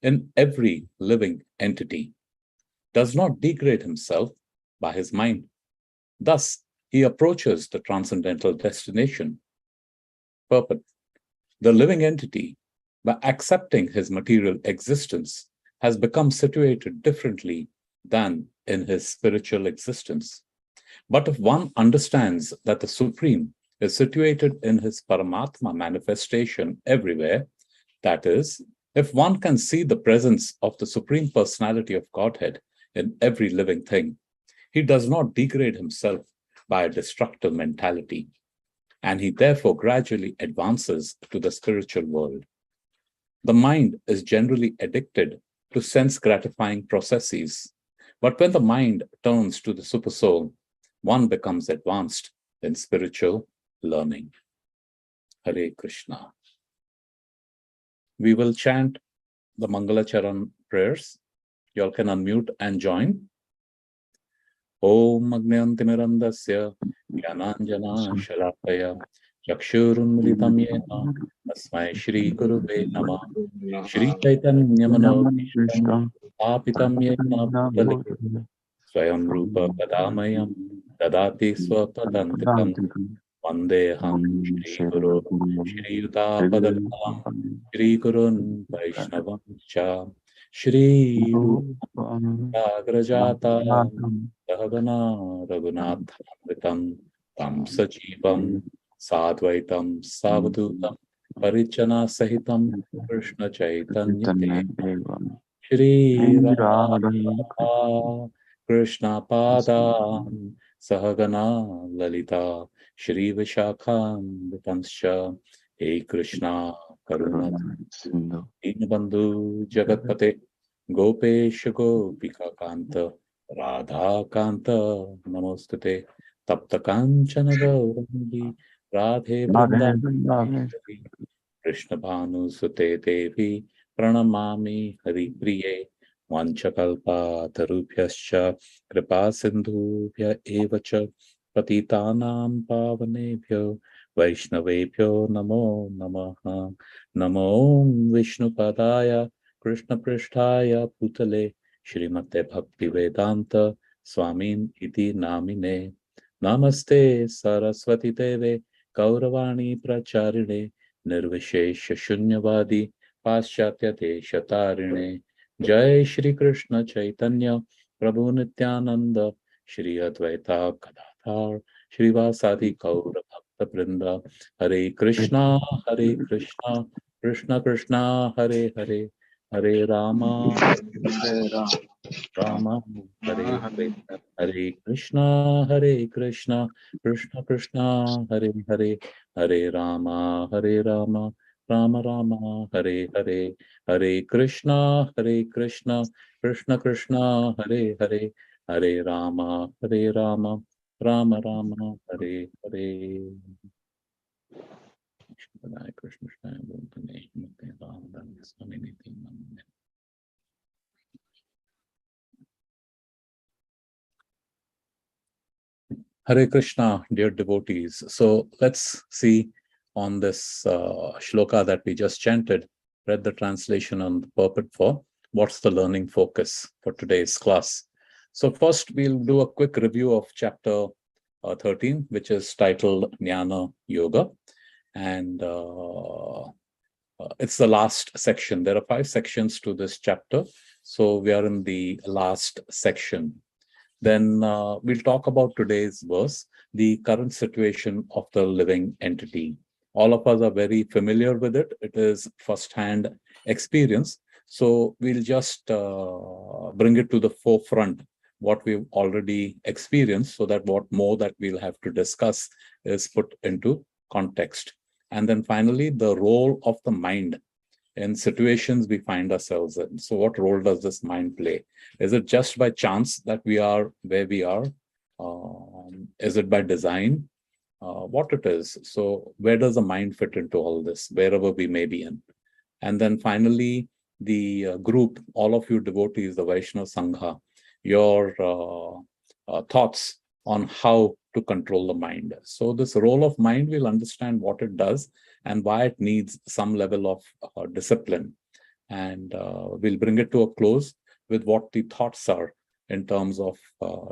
in every living entity, does not degrade himself by his mind. Thus, he approaches the transcendental destination, purpose. The living entity, by accepting his material existence, has become situated differently than in his spiritual existence. But if one understands that the Supreme is situated in his Paramatma manifestation everywhere, that is, if one can see the presence of the Supreme Personality of Godhead in every living thing, he does not degrade himself by a destructive mentality, and he therefore gradually advances to the spiritual world. The mind is generally addicted to sense-gratifying processes, but when the mind turns to the Supersoul, one becomes advanced in spiritual learning. Hare Krishna. We will chant the Mangalacharan prayers. You all can unmute and join. Om Agnayantimirandasya Jnananjana Shalakaya Chakshurunmilitam Yena Tasmai Shri Gurave Namah Shri Chaitanya Manobhishtam Apitam Yena Bhutale Swayam Rupa Kadamayam Dadati Swapadantikam Vandeham Shri Guru Shri Yuta Padakalam Shri Gurun Vaishnavam Cha Shri Rupa Agrajata Sahagana Raghunathamritam Tam Sajivam Sadvaitam Savadutam Parichana Sahitam Krishna Chaitanya Devam Shri Radha Krishna Padam Sahagana Lalita Shri Vishakhamritamscha He Krishna Karuna Dinabandhu Jagatpate Gopesh Gopika Kanta Radha Kanta Namostate Tapta Kanchana Gaurangi Radhe Vrindavani Krishna Bhanu Sute Devi Pranamami Hari Priye Vanchakalpa Tarubhyascha Kripa Sindhubhya Evacha Patitanam Pavanebhyo Vaishnavebhyo Namo Namaha Namo Vishnu Padaya Krishna Prishtaya Putale Srimate Bhakti Vedanta Swamin Iti Namine Namaste Saraswati Deve Kauravani Pracharine Nirvishesha Shunyavadi Paschatya Deshatarine Jai Shri Krishna Chaitanya Prabhu Nityananda Shri Advaita Gadadhar Shri Vasadi Kaura Bhakta Vrinda Hare Krishna Krishna Krishna Hare Hare Hare Rama Rama Hare Hare Hare Krishna Krishna Krishna Hare Hare Hare Rama Rama Rama Hare Hare Hare Krishna Krishna Krishna Hare Hare Hare Rama Rama Rama Hare Hare Krishna Hare Krishna, dear devotees. So let's see on this shloka that we just chanted, read the translation on the purport for what's the learning focus for today's class. So first we'll do a quick review of chapter 13, which is titled Jnana Yoga. And it's the last section. There are 5 sections to this chapter. So we are in the last section. Then we'll talk about today's verse, the current situation of the living entity. All of us are very familiar with it. It is first-hand experience. So we'll just bring it to the forefront, what we've already experienced, so that what more that we'll have to discuss is put into context. And then finally, the role of the mind in situations we find ourselves in. So what role does this mind play? Is it just by chance that we are where we are? Is it by design? What it is? So where does the mind fit into all this, wherever we may be in? And then finally, the group, all of you devotees, the Vaishnava Sangha, your thoughts on how to control the mind. So this role of mind, we'll understand what it does and why it needs some level of discipline. and we'll bring it to a close with what the thoughts are in terms of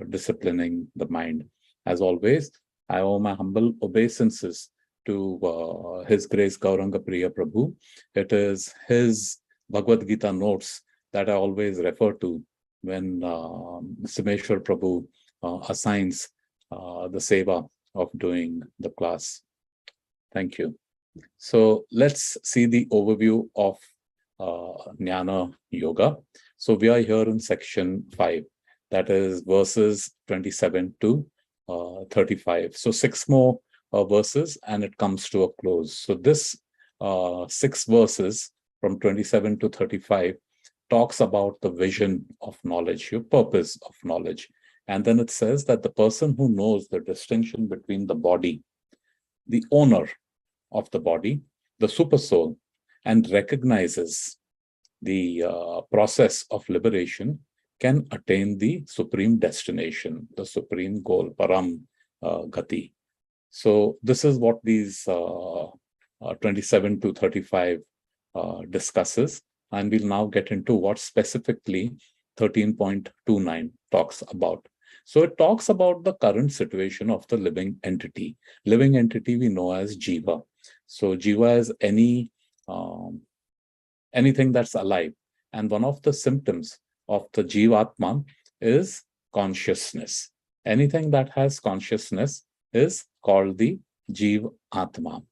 disciplining the mind. As always, I owe my humble obeisances to His Grace Gauranga Priya Prabhu. It is his Bhagavad Gita notes that I always refer to when Simeshwar Prabhu assigns the seva of doing the class. Thank you. So let's see the overview of Jnana Yoga. So we are here in section 5, that is verses 27 to 35. So 6 more verses and it comes to a close. So this 6 verses from 27 to 35 talks about the vision of knowledge, your purpose of knowledge. And then it says that the person who knows the distinction between the body, the owner of the body, the supersoul, and recognizes the process of liberation can attain the supreme destination, the supreme goal, Param Gati. So this is what these 27 to 35 discusses, and we'll now get into what specifically 13.29 talks about. So it talks about the current situation of the living entity. Living entity we know as Jiva. So Jiva is anything that's alive. And one of the symptoms of the Jivatma is consciousness. Anything that has consciousness is called the Jivatma.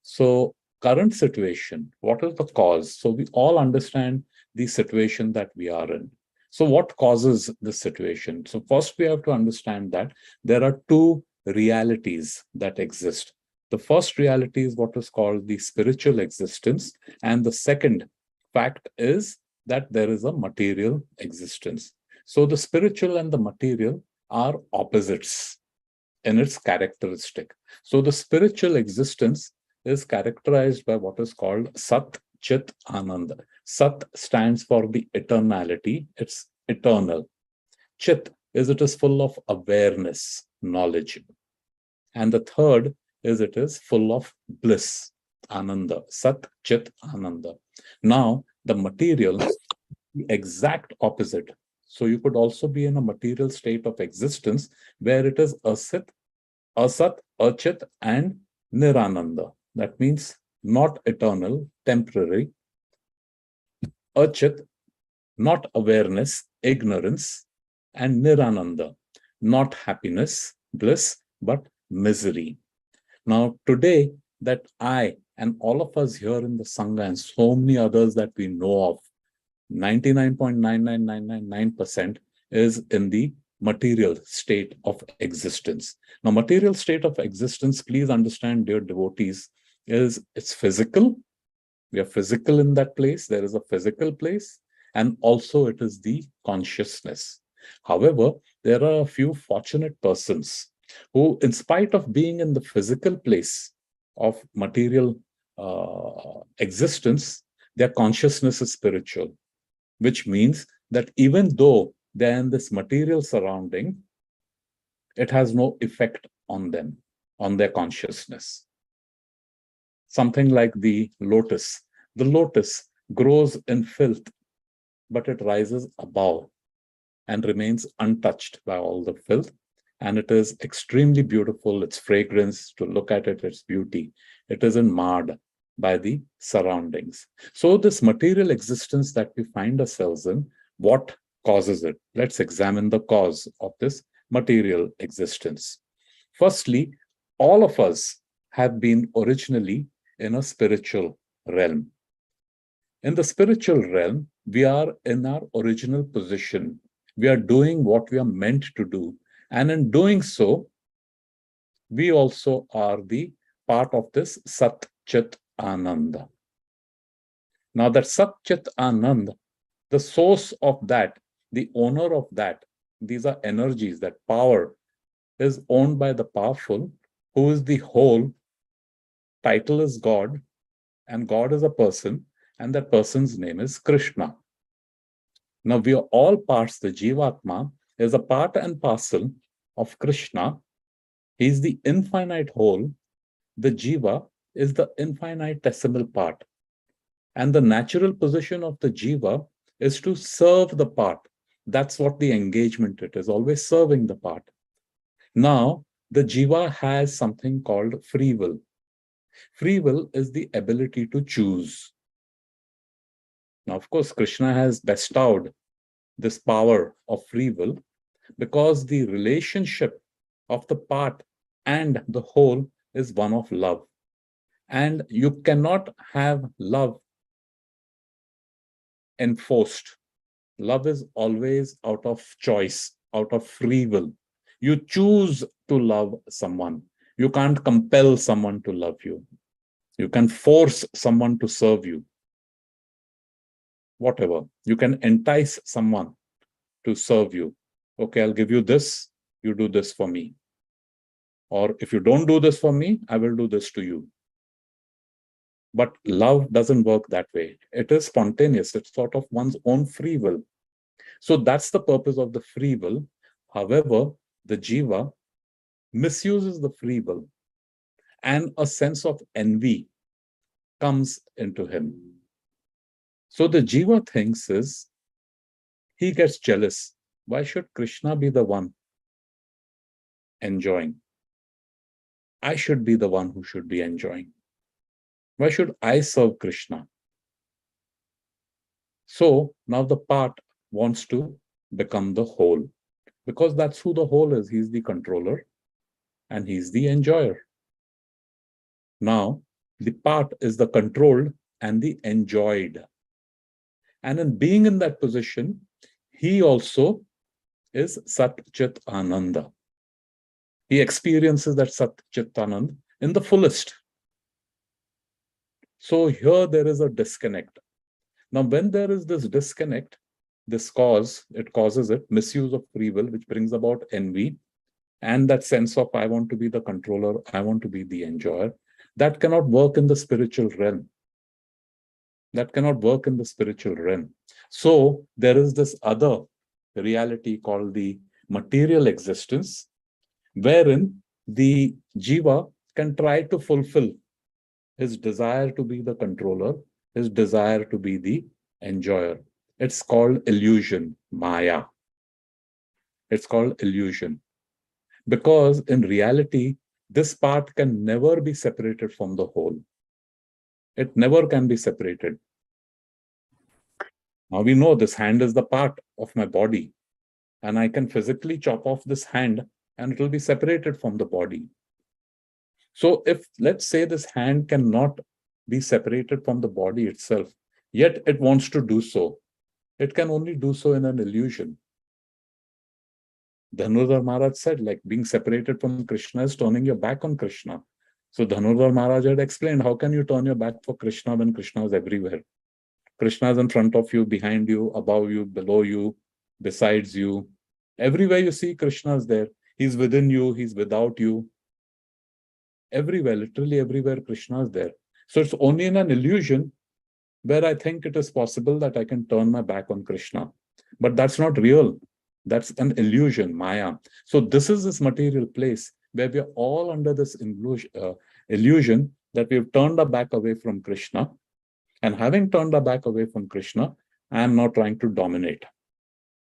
So current situation, what is the cause? So we all understand the situation that we are in. So what causes this situation? So first we have to understand that there are 2 realities that exist. The first reality is what is called the spiritual existence, and the second fact is that there is a material existence. So the spiritual and the material are opposites in its characteristic. So the spiritual existence is characterized by what is called Sat Chit Ananda. Sat stands for the eternality, it's eternal. Chit is it is full of awareness, knowledge. And the third is it is full of bliss, Ananda, Sat Chit Ananda. Now, the material, the exact opposite. So you could also be in a material state of existence where it is Asat, Achit, and Nirananda. That means not eternal, temporary. Achit, not awareness, ignorance, and Nirananda, not happiness, bliss, but misery. Now, today, that I and all of us here in the Sangha and so many others that we know of, 99.99999% is in the material state of existence. Now, material state of existence, please understand, dear devotees, is it's physical. We are physical in that place. There is a physical place. And also it is the consciousness. However, there are a few fortunate persons who, in spite of being in the physical place of material existence, their consciousness is spiritual, which means that even though they're in this material surrounding, it has no effect on them, on their consciousness. Something like the lotus. The lotus grows in filth, but it rises above and remains untouched by all the filth. And it is extremely beautiful, its fragrance, to look at it, its beauty. It isn't marred by the surroundings. So this material existence that we find ourselves in, what causes it? Let's examine the cause of this material existence. Firstly, all of us have been originally in a spiritual realm. In the spiritual realm, we are in our original position. We are doing what we are meant to do. And in doing so, we also are the part of this Sat Chit Ananda. Now that Sat Chit Ananda, the source of that, the owner of that, these are energies, that power is owned by the powerful, who is the whole. Title is God, and God is a person, and that person's name is Krishna. Now we are all parts, the Jivatma is a part and parcel of Krishna. He is the infinite whole. The Jiva is the infinitesimal part. And the natural position of the jiva is to serve the part. That's what the engagement it is, always serving the part. Now, the jiva has something called free will. Free will is the ability to choose. Now, of course, Krishna has bestowed this power of free will because the relationship of the part and the whole is one of love. And you cannot have love enforced. Love is always out of choice, out of free will. You choose to love someone. You can't compel someone to love you. You can force someone to serve you. Whatever. You can entice someone to serve you. Okay, I'll give you this. You do this for me. Or if you don't do this for me, I will do this to you. But love doesn't work that way. It is spontaneous. It's sort of one's own free will. So that's the purpose of the free will. However, the jiva misuses the free will and a sense of envy comes into him. So the jiva thinks is, he gets jealous. Why should Krishna be the one enjoying? I should be the one who should be enjoying. Why should I serve Krishna? So now the part wants to become the whole, because that's who the whole is. He's the controller and he's the enjoyer. Now, the part is the controlled and the enjoyed. And in being in that position, he also is Sat Chit Ananda. He experiences that Sat Chit Ananda in the fullest. So here there is a disconnect. Now, when there is this disconnect, it causes misuse of free will, which brings about envy and that sense of I want to be the controller, I want to be the enjoyer. That cannot work in the spiritual realm. That cannot work in the spiritual realm. So there is this other reality called the material existence, wherein the jiva can try to fulfill his desire to be the controller, his desire to be the enjoyer. It's called illusion, maya. It's called illusion. Because in reality, this part can never be separated from the whole. It never can be separated. Now we know this hand is the part of my body, and I can physically chop off this hand and it will be separated from the body. So if, let's say, this hand cannot be separated from the body itself, yet it wants to do so, it can only do so in an illusion. Dhanurdhar Maharaj said, like, being separated from Krishna is turning your back on Krishna. So Dhanurdhar Maharaj had explained, how can you turn your back for Krishna when Krishna is everywhere? Krishna is in front of you, behind you, above you, below you, besides you. Everywhere you see, Krishna is there. He's within you, he's without you. Everywhere, literally everywhere, Krishna is there. So it's only in an illusion where I think it is possible that I can turn my back on Krishna. But that's not real. That's an illusion, maya. So this is this material place where we are all under this illusion that we've turned our back away from Krishna. And having turned our back away from Krishna, I am not trying to dominate.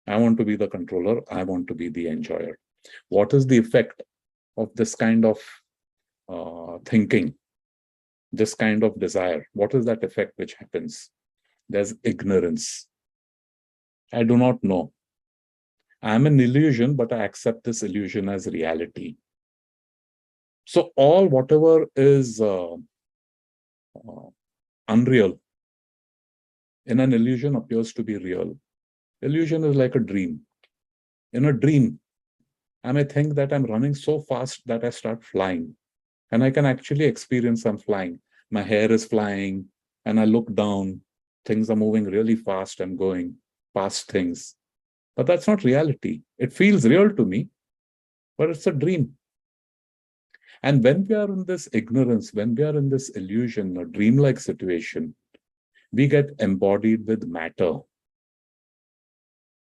I want to be the controller. I want to be the enjoyer. What is the effect of this kind of thinking, this kind of desire? What is that effect which happens? There's ignorance. I do not know. I am an illusion, but I accept this illusion as reality. So whatever is unreal in an illusion appears to be real. Illusion is like a dream. In a dream, I may think that I'm running so fast that I start flying. And I can actually experience I'm flying. My hair is flying, and I look down. Things are moving really fast. I'm going past things. But that's not reality. It feels real to me, but it's a dream. And when we are in this ignorance, when we are in this illusion or dreamlike situation, we get embodied with matter.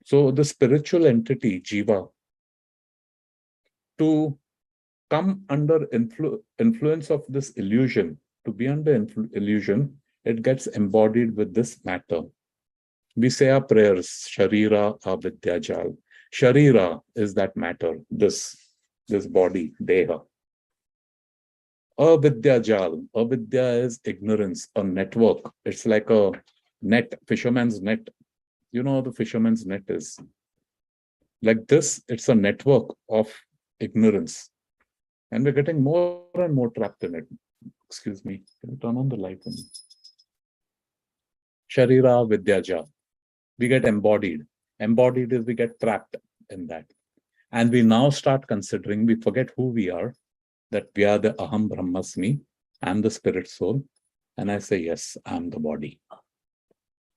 So the spiritual entity, jiva, to come under influence of this illusion, to be under illusion, it gets embodied with this matter. We say our prayers, Sharira Avidyajal. Sharira is that matter, this body, Deha. Avidyajal. Avidya is ignorance, a network. It's like a net, fisherman's net. You know how the fisherman's net is. Like this, it's a network of ignorance. And we're getting more and more trapped in it. Excuse me, can you turn on the light? Sharira Vidyaja. We get embodied. Embodied is we get trapped in that. And we now start considering, we forget who we are, that we are the Aham Brahmasmi, I'm the spirit soul. And I say, yes, I'm the body.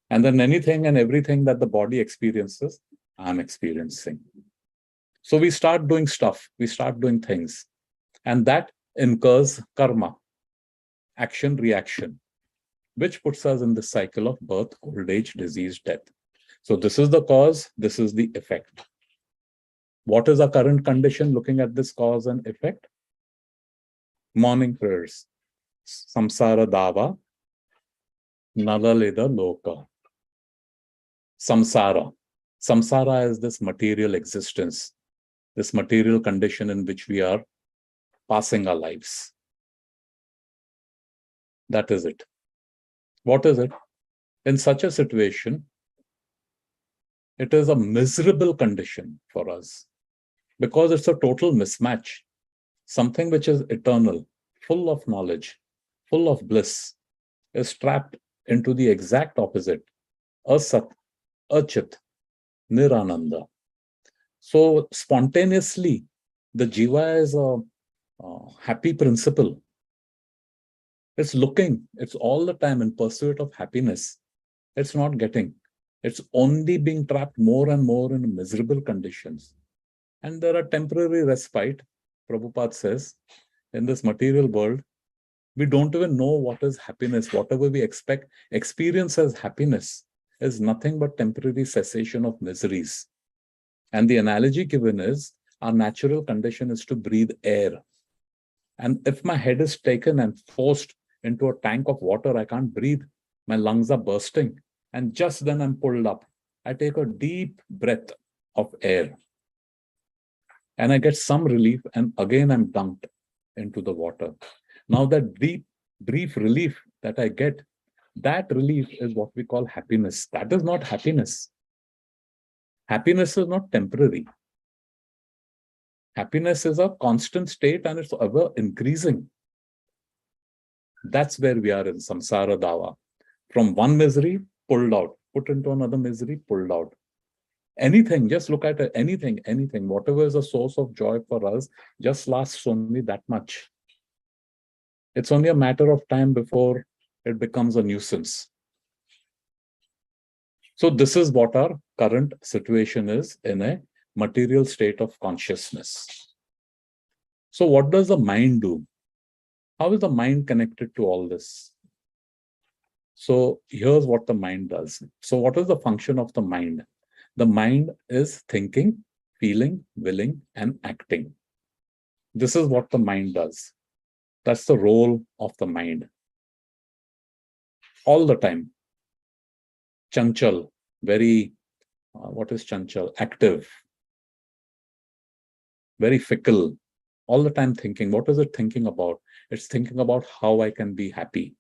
And then anything and everything that the body experiences, I'm experiencing. So we start doing stuff, we start doing things. And that incurs karma, action, reaction, which puts us in the cycle of birth, old age, disease, death. So this is the cause, this is the effect. What is our current condition looking at this cause and effect? Morning prayers. Samsara dava, nalaleda loka. Samsara. Samsara is this material existence, this material condition in which we are passing our lives. That is it. What is it? In such a situation, it is a miserable condition for us because it's a total mismatch. Something which is eternal, full of knowledge, full of bliss, is trapped into the exact opposite, asat, achit, nirananda. So spontaneously, the jiva is a happy principle. It's looking, it's all the time in pursuit of happiness. It's not getting. It's only being trapped more and more in miserable conditions. And there are temporary respite, Prabhupada says, in this material world. We don't even know what is happiness. Whatever we experience as happiness is nothing but temporary cessation of miseries. And the analogy given is, our natural condition is to breathe air. And if my head is taken and forced into a tank of water, I can't breathe. My lungs are bursting. And just then I'm pulled up. I take a deep breath of air. And I get some relief, and again I'm dunked into the water. Now that deep, brief relief that I get, that relief is what we call happiness. That is not happiness. Happiness is not temporary. Happiness is a constant state and it's ever increasing. That's where we are in samsara dava. From one misery, pulled out, put into another misery, pulled out. Anything, just look at it, anything, whatever is a source of joy for us, just lasts only that much. It's only a matter of time before it becomes a nuisance. So this is what our current situation is in a material state of consciousness. So what does the mind do? How is the mind connected to all this? So here's what the mind does. So what is the function of the mind? The mind is thinking, feeling, willing, and acting. This is what the mind does. That's the role of the mind. All the time. Chanchal, very, what is chanchal? Active. Very fickle. All the time thinking. What is it thinking about? It's thinking about how I can be happy.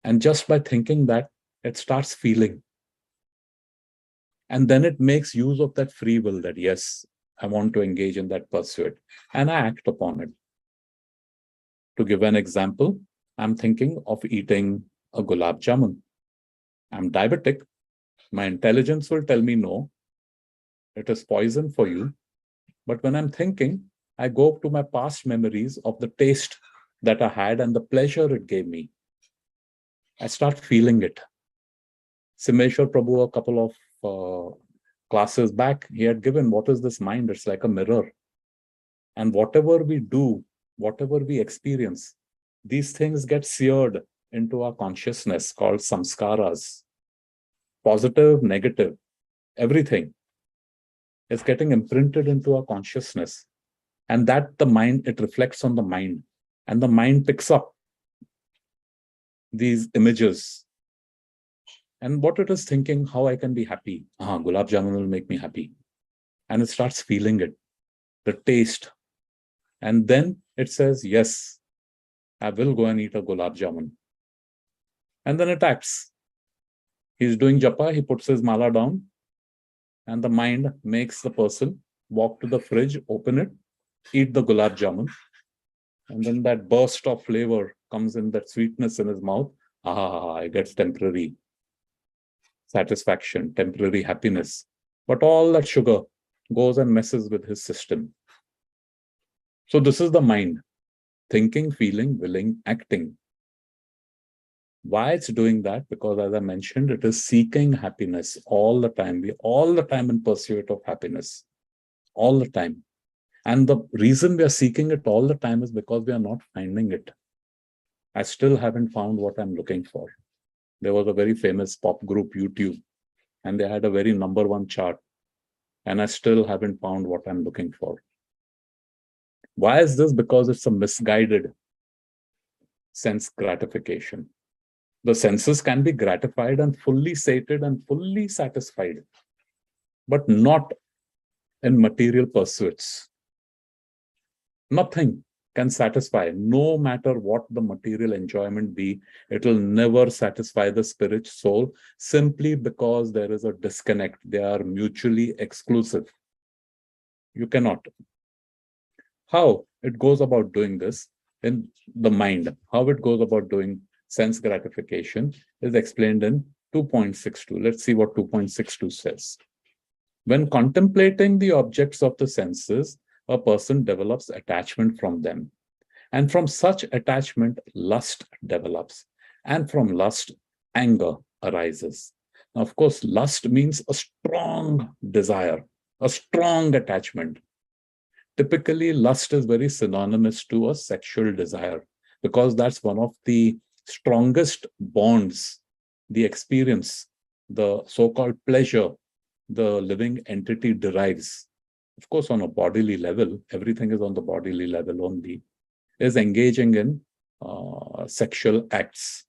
And just by thinking that, it starts feeling. And then it makes use of that free will that, yes, I want to engage in that pursuit. And I act upon it. To give an example, I'm thinking of eating a gulab jamun. I'm diabetic. My intelligence will tell me no. It is poison for you. But when I'm thinking, I go to my past memories of the taste that I had and the pleasure it gave me. I start feeling it. Simeshwar Prabhu, a couple of classes back, he had given, what is this mind? It's like a mirror. And whatever we do, whatever we experience, these things get seared into our consciousness called samskaras. Positive, negative, everything is getting imprinted into our consciousness. And that the mind, it reflects on the mind. And the mind picks up these images. And what it is thinking, how I can be happy. Gulab jamun will make me happy. And it starts feeling it, the taste. And then it says, yes, I will go and eat a gulab jamun. And then it acts. He's doing japa, he puts his mala down, and the mind makes the person walk to the fridge, open it, eat the gulab jamun. And then that burst of flavor comes in, that sweetness in his mouth. It gets temporary satisfaction, temporary happiness. But all that sugar goes and messes with his system. So this is the mind, thinking, feeling, willing, acting. Why it's doing that? Because as I mentioned, it is seeking happiness all the time. We all the time in pursuit of happiness, all the time. And the reason we are seeking it all the time is because we are not finding it. I still haven't found what I'm looking for. There was a very famous pop group, U2, and they had a very #1 chart. And I still haven't found what I'm looking for. Why is this? Because it's a misguided sense gratification. The senses can be gratified and fully sated and fully satisfied, but not in material pursuits. Nothing can satisfy, no matter what the material enjoyment be. It will never satisfy the spirit soul, simply because there is a disconnect. They are mutually exclusive. You cannot. How it goes about doing this in the mind, how it goes about doing sense gratification is explained in 2.62. Let's see what 2.62 says. When contemplating the objects of the senses, a person develops attachment from them. And from such attachment, lust develops. And from lust, anger arises. Now, of course, lust means a strong desire, a strong attachment. Typically, lust is very synonymous to a sexual desire, because that's one of the strongest bonds, the experience, the so-called pleasure the living entity derives. Of course, on a bodily level, everything is on the bodily level only, is engaging in sexual acts.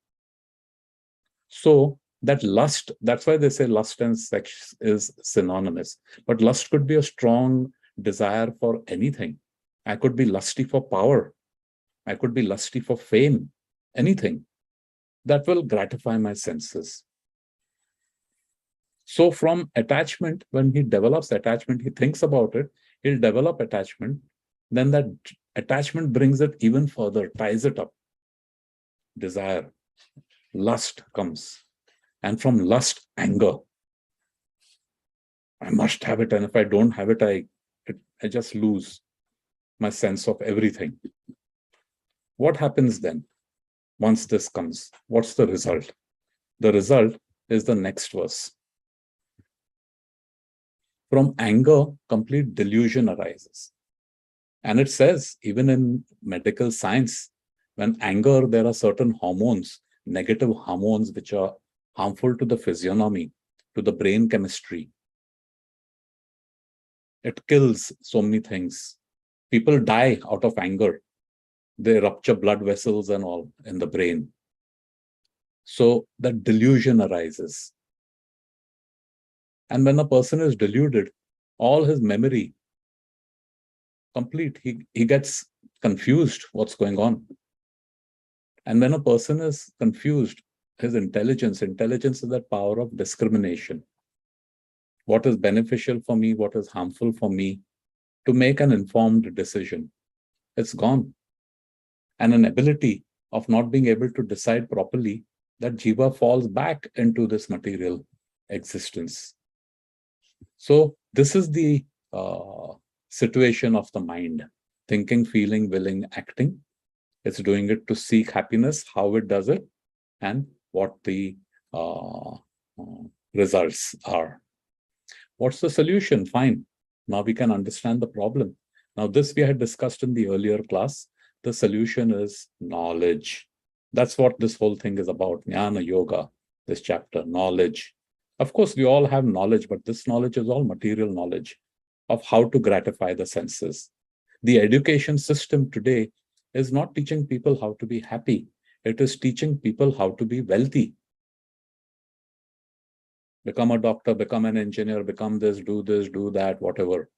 So that lust, that's why they say lust and sex is synonymous. But lust could be a strong desire for anything. I could be lusty for power. I could be lusty for fame, anything that will gratify my senses. So from attachment, when he develops attachment, he thinks about it, he'll develop attachment, then that attachment brings it even further, ties it up. Desire, lust comes. And from lust, anger. I must have it, and if I don't have it, I just lose my sense of everything. What happens then once this comes? What's the result? The result is the next verse. From anger, complete delusion arises. And it says, even in medical science, when anger, there are certain hormones, negative hormones, which are harmful to the physiognomy, to the brain chemistry. It kills so many things. People die out of anger. They rupture blood vessels and all in the brain. So that delusion arises. And when a person is deluded, all his memory complete, he gets confused what's going on. And when a person is confused, his intelligence is that power of discrimination. What is beneficial for me, what is harmful for me, to make an informed decision. It's gone. And an ability of not being able to decide properly, that jiva falls back into this material existence. So this is the situation of the mind: thinking, feeling, willing, acting. It's doing it to seek happiness, how it does it, and what the results are. What's the solution? Fine. Now we can understand the problem. Now this we had discussed in the earlier class. The solution is knowledge. That's what this whole thing is about. Jnana Yoga, this chapter, knowledge. Of course, we all have knowledge, but this knowledge is all material knowledge of how to gratify the senses. The education system today is not teaching people how to be happy. It is teaching people how to be wealthy. Become a doctor, become an engineer, become this, do that, whatever.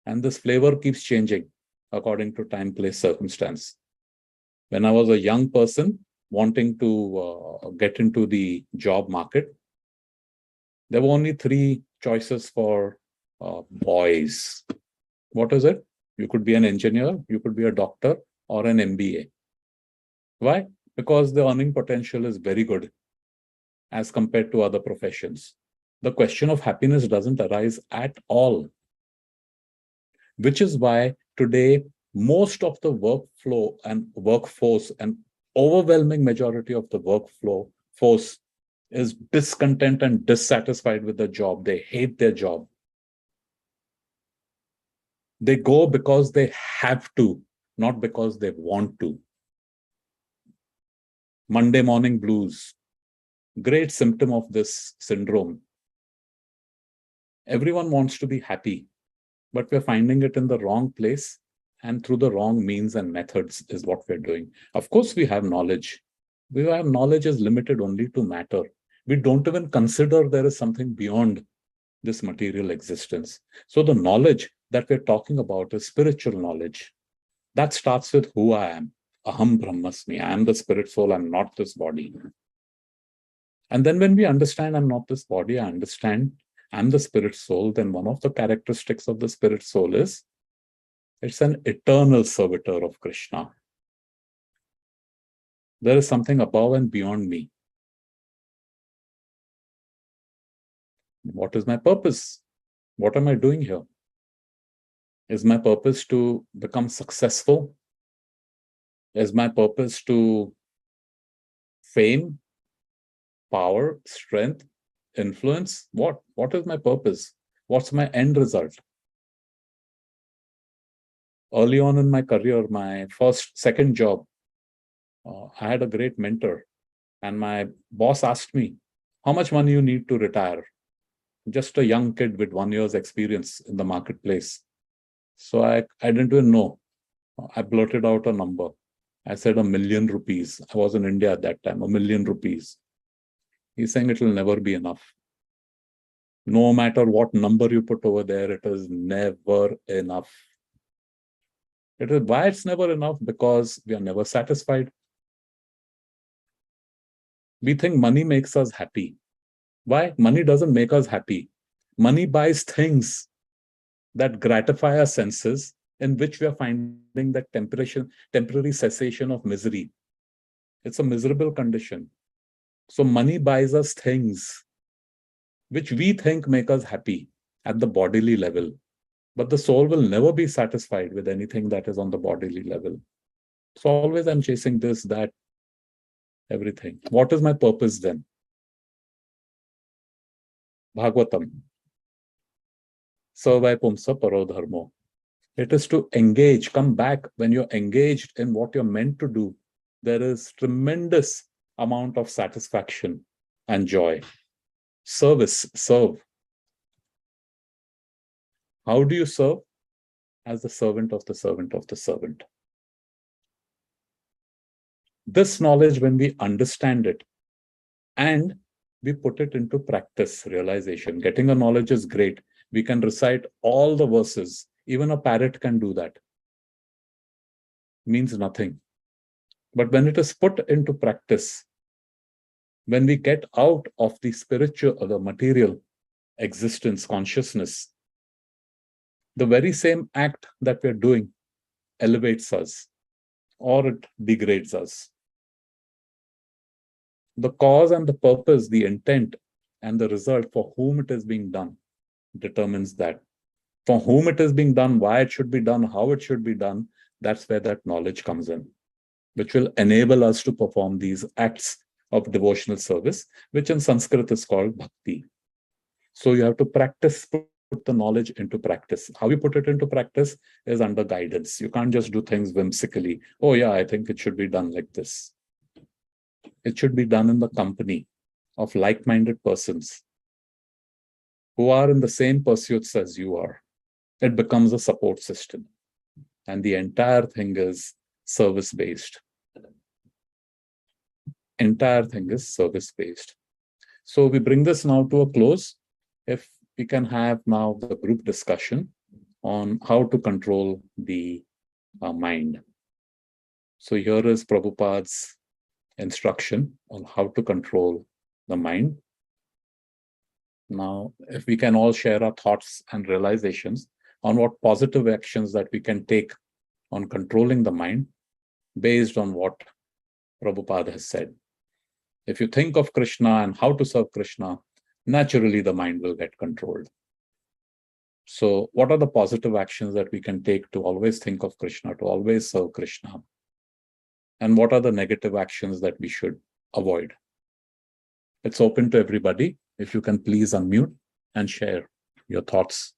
And this flavor keeps changing according to time, place, circumstance. When I was a young person wanting to get into the job market, there were only three choices for boys. What is it? You could be an engineer, you could be a doctor, or an MBA. Why? Because the earning potential is very good as compared to other professions. The question of happiness doesn't arise at all, which is why today most of the workflow and workforce and overwhelming majority of the force is discontent and dissatisfied with the job. They hate their job. They go because they have to, not because they want to. Monday morning blues, great symptom of this syndrome. Everyone wants to be happy, but we're finding it in the wrong place and through the wrong means and methods is what we're doing. Of course, we have knowledge. We have knowledge is limited only to matter. We don't even consider there is something beyond this material existence. So the knowledge that we're talking about is spiritual knowledge. That starts with who I am. Aham Brahmasmi. I am the spirit soul. I'm not this body. And then when we understand I'm not this body, I understand I'm the spirit soul, then one of the characteristics of the spirit soul is it's an eternal servitor of Krishna. There is something above and beyond me. What is my purpose? What am I doing here? Is my purpose to become successful? Is my purpose to fame, power, strength, influence? What is my purpose? What's my end result? Early on in my career, my second job, I had a great mentor, and my boss asked me, how much money you need to retire? Just a young kid with 1 year's experience in the marketplace. So I didn't even know. I blurted out a number. I said ₹1 million. I was in India at that time, ₹1 million. He's saying it will never be enough. No matter what number you put over there, it is never enough. It is why it's never enough, because we are never satisfied. We think money makes us happy. Why? Money doesn't make us happy. Money buys things that gratify our senses, in which we are finding that temporary cessation of misery. It's a miserable condition. So money buys us things which we think make us happy at the bodily level. But the soul will never be satisfied with anything that is on the bodily level. So always I'm chasing this, that, everything. What is my purpose then? Bhagavatam. Sarvai pumsa paro dharmo. It is to engage, come back. When you're engaged in what you're meant to do, there is tremendous amount of satisfaction and joy. Service, serve. How do you serve? As the servant of the servant of the servant. This knowledge, when we understand it and we put it into practice, realization, getting a knowledge is great. We can recite all the verses. Even a parrot can do that. Means nothing. But when it is put into practice, when we get out of the spiritual or the material existence, consciousness, the very same act that we're doing elevates us or it degrades us. The cause and the purpose, the intent and the result for whom it is being done determines that. For whom it is being done, why it should be done, how it should be done, that's where that knowledge comes in, which will enable us to perform these acts of devotional service, which in Sanskrit is called bhakti. So you have to practice, put the knowledge into practice. How you put it into practice is under guidance. You can't just do things whimsically. Oh yeah, I think it should be done like this. It should be done in the company of like-minded persons who are in the same pursuits as you are. It becomes a support system. And the entire thing is service-based. entire thing is service-based. So we bring this now to a close. If we can have now the group discussion on how to control the mind. So here is Prabhupada's instruction on how to control the mind. Now, if we can all share our thoughts and realizations on what positive actions that we can take on controlling the mind based on what Prabhupada has said. If you think of Krishna and how to serve Krishna, naturally the mind will get controlled. So what are the positive actions that we can take to always think of Krishna, to always serve Krishna? And what are the negative actions that we should avoid? It's open to everybody. If you can please unmute and share your thoughts.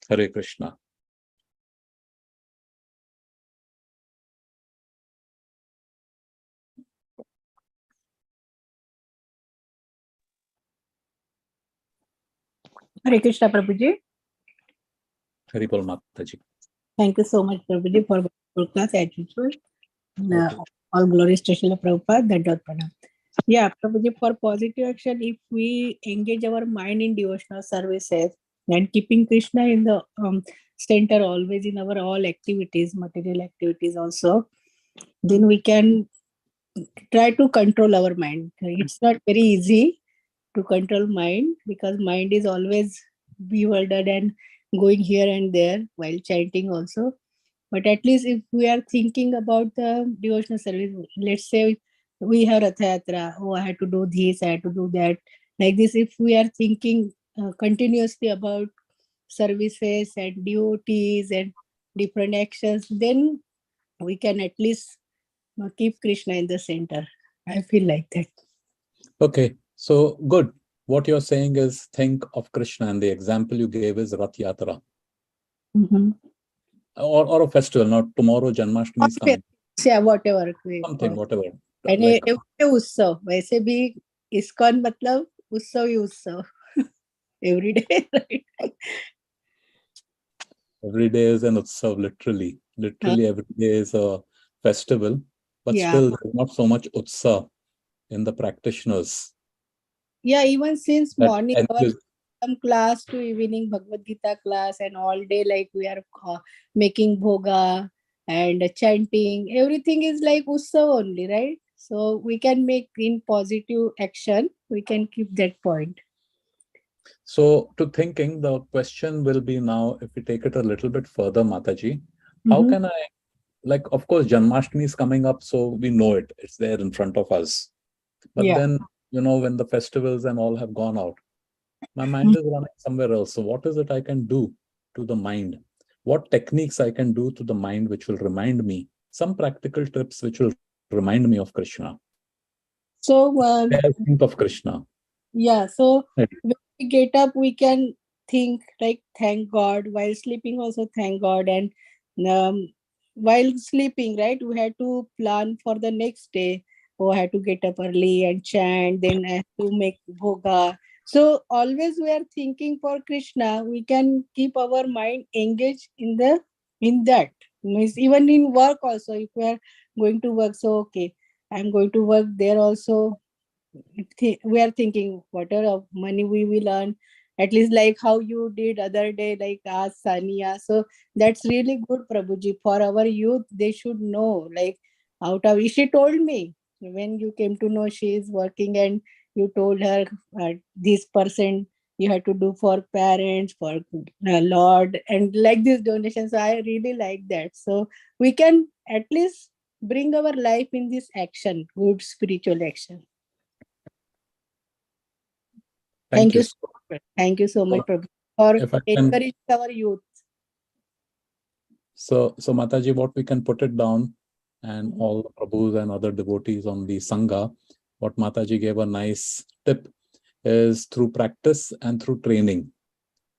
Hare Krishna. Hare Krishna, Prabhuji. Hare Bol Mataji. Thank you so much, Prabhuji, for the class as usual. All glories to Srila Prabhupada, Dandavata Pranam. Yeah, Prabhuji, for positive action, if we engage our mind in devotional services and keeping Krishna in the center always in our all activities, material activities also, then we can try to control our mind. It's not very easy to control mind because mind is always bewildered and going here and there while chanting also. But at least if we are thinking about the devotional service, let's say we have Ratha Yatra, oh, I had to do this, I had to do that. Like this, if we are thinking continuously about services and devotees and different actions, then we can at least keep Krishna in the center. I feel like that. Okay, so good. What you're saying is think of Krishna, and the example you gave is Rath Yatra. Or a festival. Now tomorrow Janmashtami is coming. Yeah, whatever. Something, whatever. And like, उत्सव वैसे भी ISKCON मतलब उत्सव ही उत्सव every day, right? Every day is an utsav, literally. Literally every day is a festival, but still there's not so much utsav in the practitioners. Yeah, even since morning some class to evening Bhagavad Gita class and all day like we are making bhoga and chanting, everything is like utsav only, right? So we can make in positive action, we can keep that point. So to thinking, the question will be now, if we take it a little bit further, Mataji, how can I, like, of course, Janmashtami is coming up, so we know it. It's there in front of us. But then, you know, when the festivals and all have gone out, my mind is running somewhere else. So what is it I can do to the mind? What techniques I can do to the mind which will remind me, some practical tips which will remind me of Krishna? So think of Krishna. Yeah, so when we get up, we can think like thank God. While sleeping also thank God. And while sleeping, right, we had to plan for the next day. Oh, I had to get up early and chant, then I have to make bhoga. So always we are thinking for Krishna. We can keep our mind engaged in that. Means even in work also, if we are going to work, so okay, I'm going to work there also. We are thinking whatever money we will earn, at least like how you did other day, like ask Sania. So that's really good, Prabhuji. For our youth, they should know, like out of, she told me when you came to know she is working and you told her this percent you have to do for parents, for Lord, and like this donation. So I really like that. So we can at least bring our life in this action, good spiritual action. Thank you. Thank you so much for encouraging our youth. So Mataji, what we can put it down, and all the Prabhus and other devotees on the Sangha, what Mataji gave a nice tip is through practice and through training.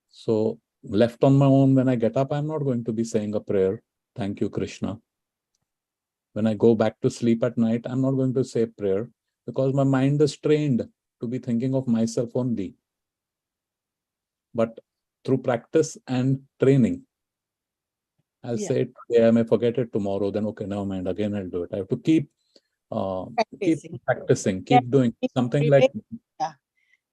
So left on my own, when I get up, I'm not going to be saying a prayer, thank you, Krishna. When I go back to sleep at night, I'm not going to say prayer because my mind is trained to be thinking of myself only. But through practice and training, I'll say it today, I may forget it tomorrow, then okay, never mind, again I'll do it. I have to keep keep Practicing. practicing, Yeah. keep doing something like, Yeah.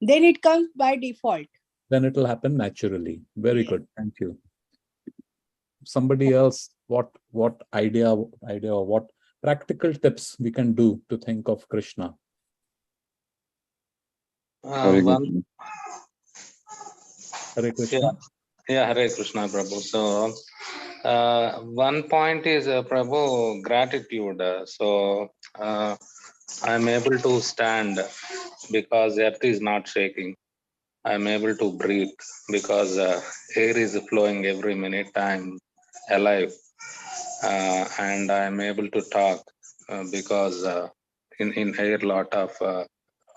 Then it comes by default. then it will happen naturally. Very Yeah. good. Thank you. Somebody else, what idea or what practical tips we can do to think of Krishna? Very One, good. Hare Krishna. Hare Krishna, Prabhu. So, one point is, Prabhu, gratitude. I'm able to stand because earth is not shaking. I'm able to breathe because air is flowing every minute. I'm alive, and I'm able to talk because in air lot of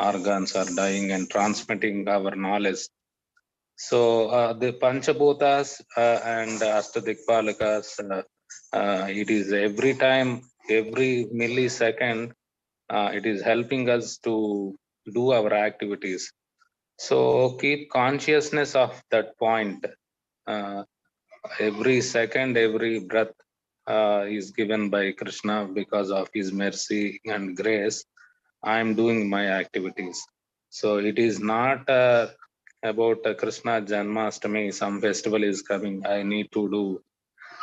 organs are dying and transmitting our knowledge. So the Panchabhutas and Astadikpalakas, it is every time, every millisecond, it is helping us to do our activities. So keep consciousness of that point. Uh, every second, every breath is given by Krishna because of his mercy and grace. I am doing my activities. So it is not about Krishna Janmashtami, some festival is coming, I need to do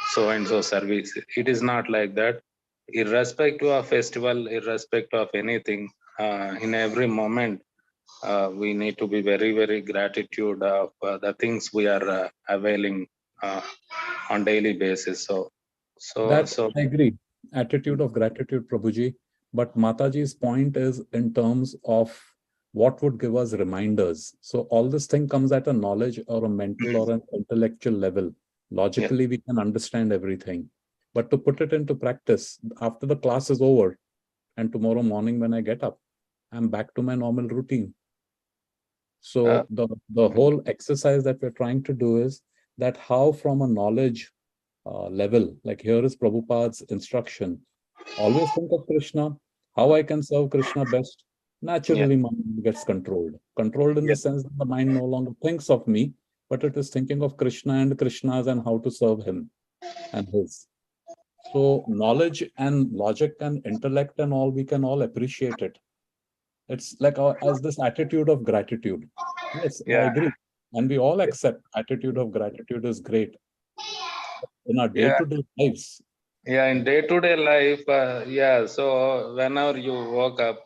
so and so service. It is not like that. Irrespective of festival, irrespective of anything, in every moment, we need to be very, very gratitude of the things we are availing uh, on daily basis. That I agree. Attitude of gratitude, Prabhuji. But Mataji's point is in terms of what would give us reminders. So all this thing comes at a knowledge or a mental or an intellectual level. Logically, we can understand everything. But to put it into practice, after the class is over and tomorrow morning when I get up, I'm back to my normal routine. So the whole exercise that we're trying to do is that how from a knowledge level, like here is Prabhupada's instruction. Always think of Krishna, how I can serve Krishna best. Naturally, mind gets controlled. Controlled in the sense that the mind no longer thinks of me, but it is thinking of Krishna and Krishna's and how to serve him and his. So knowledge and logic and intellect and all, we can all appreciate it. It's like as this attitude of gratitude. Yes, I yeah, agree. And we all accept attitude of gratitude is great in our yeah. day-to-day lives. Yeah, in day-to-day life, so whenever you woke up,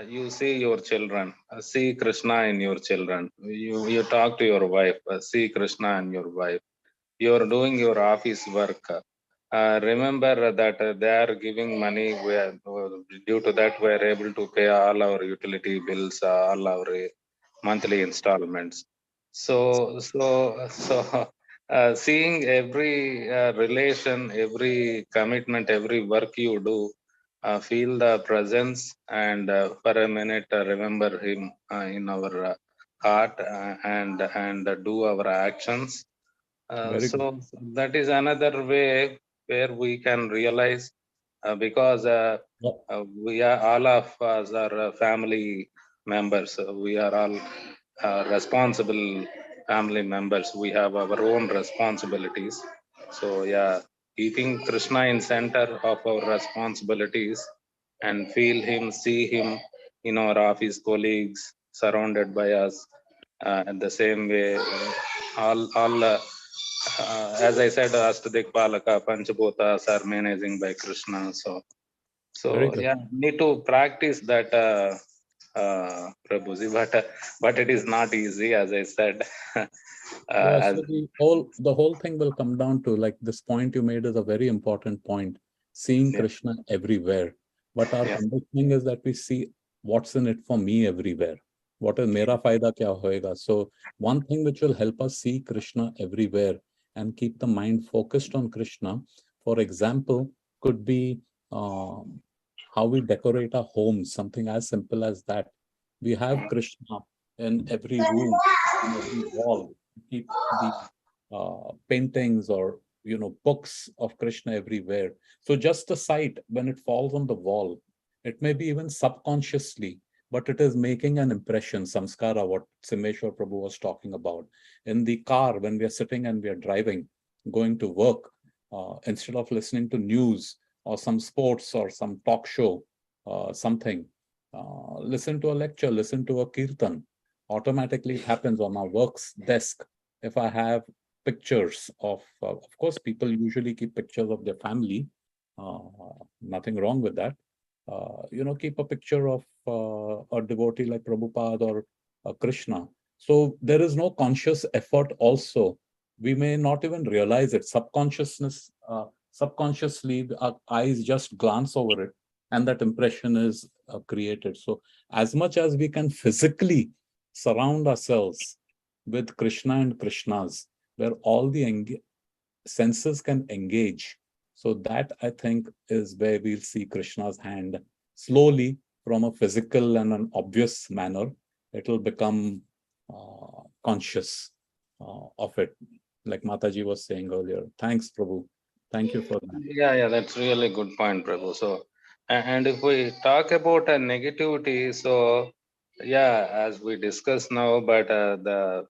you see your children, see Krishna in your children. You talk to your wife, see Krishna in your wife. You're doing your office work. Remember that they are giving money. Due to that, we are able to pay all our utility bills, all our monthly installments. So, seeing every relation, every commitment, every work you do, feel the presence, and for a minute remember him in our heart, and do our actions. Very good. So that is another way where we can realize, because Yeah, we are all of us are family members. We are all responsible family members. We have our own responsibilities. So yeah, keeping Krishna in center of our responsibilities and feel him, see him in our office colleagues surrounded by us. And the same way, all as I said, Astadikpalaka, Panchabhutas are managing by Krishna. very good. Yeah, need to practice that, Prabhuji, but it is not easy, as I said. Yeah, As so the whole thing will come down to like this point you made is a very important point, seeing yeah, Krishna everywhere. But our yeah, conditioning is that we see what's in it for me everywhere. What is mera fayda kya hoega? So one thing which will help us see Krishna everywhere and keep the mind focused on Krishna, for example, could be how we decorate our homes, something as simple as that. We have Krishna in every room, in every wall, keep the paintings or books of Krishna everywhere. So just the sight when it falls on the wall, it may be even subconsciously, but it is making an impression, samskara, what Simeshwar Prabhu was talking about. In the car, when we are sitting and we are driving, going to work, instead of listening to news or some sports or some talk show, something, listen to a lecture, listen to a kirtan. Automatically it happens on our work's desk. If I have pictures of course, people usually keep pictures of their family. Nothing wrong with that. Keep a picture of a devotee like Prabhupada or Krishna. So there is no conscious effort also. We may not even realize it. Subconsciously, our eyes just glance over it, and that impression is created. So as much as we can physically surround ourselves with Krishna and Krishnas, where all the senses can engage. So that, I think, is where we'll see Krishna's hand slowly from a physical and an obvious manner. It will become conscious of it, like Mataji was saying earlier. Thanks, Prabhu. Thank you for that. Yeah, that's really good point, Prabhu. So, and if we talk about a negativity, so yeah, as we discuss now, but the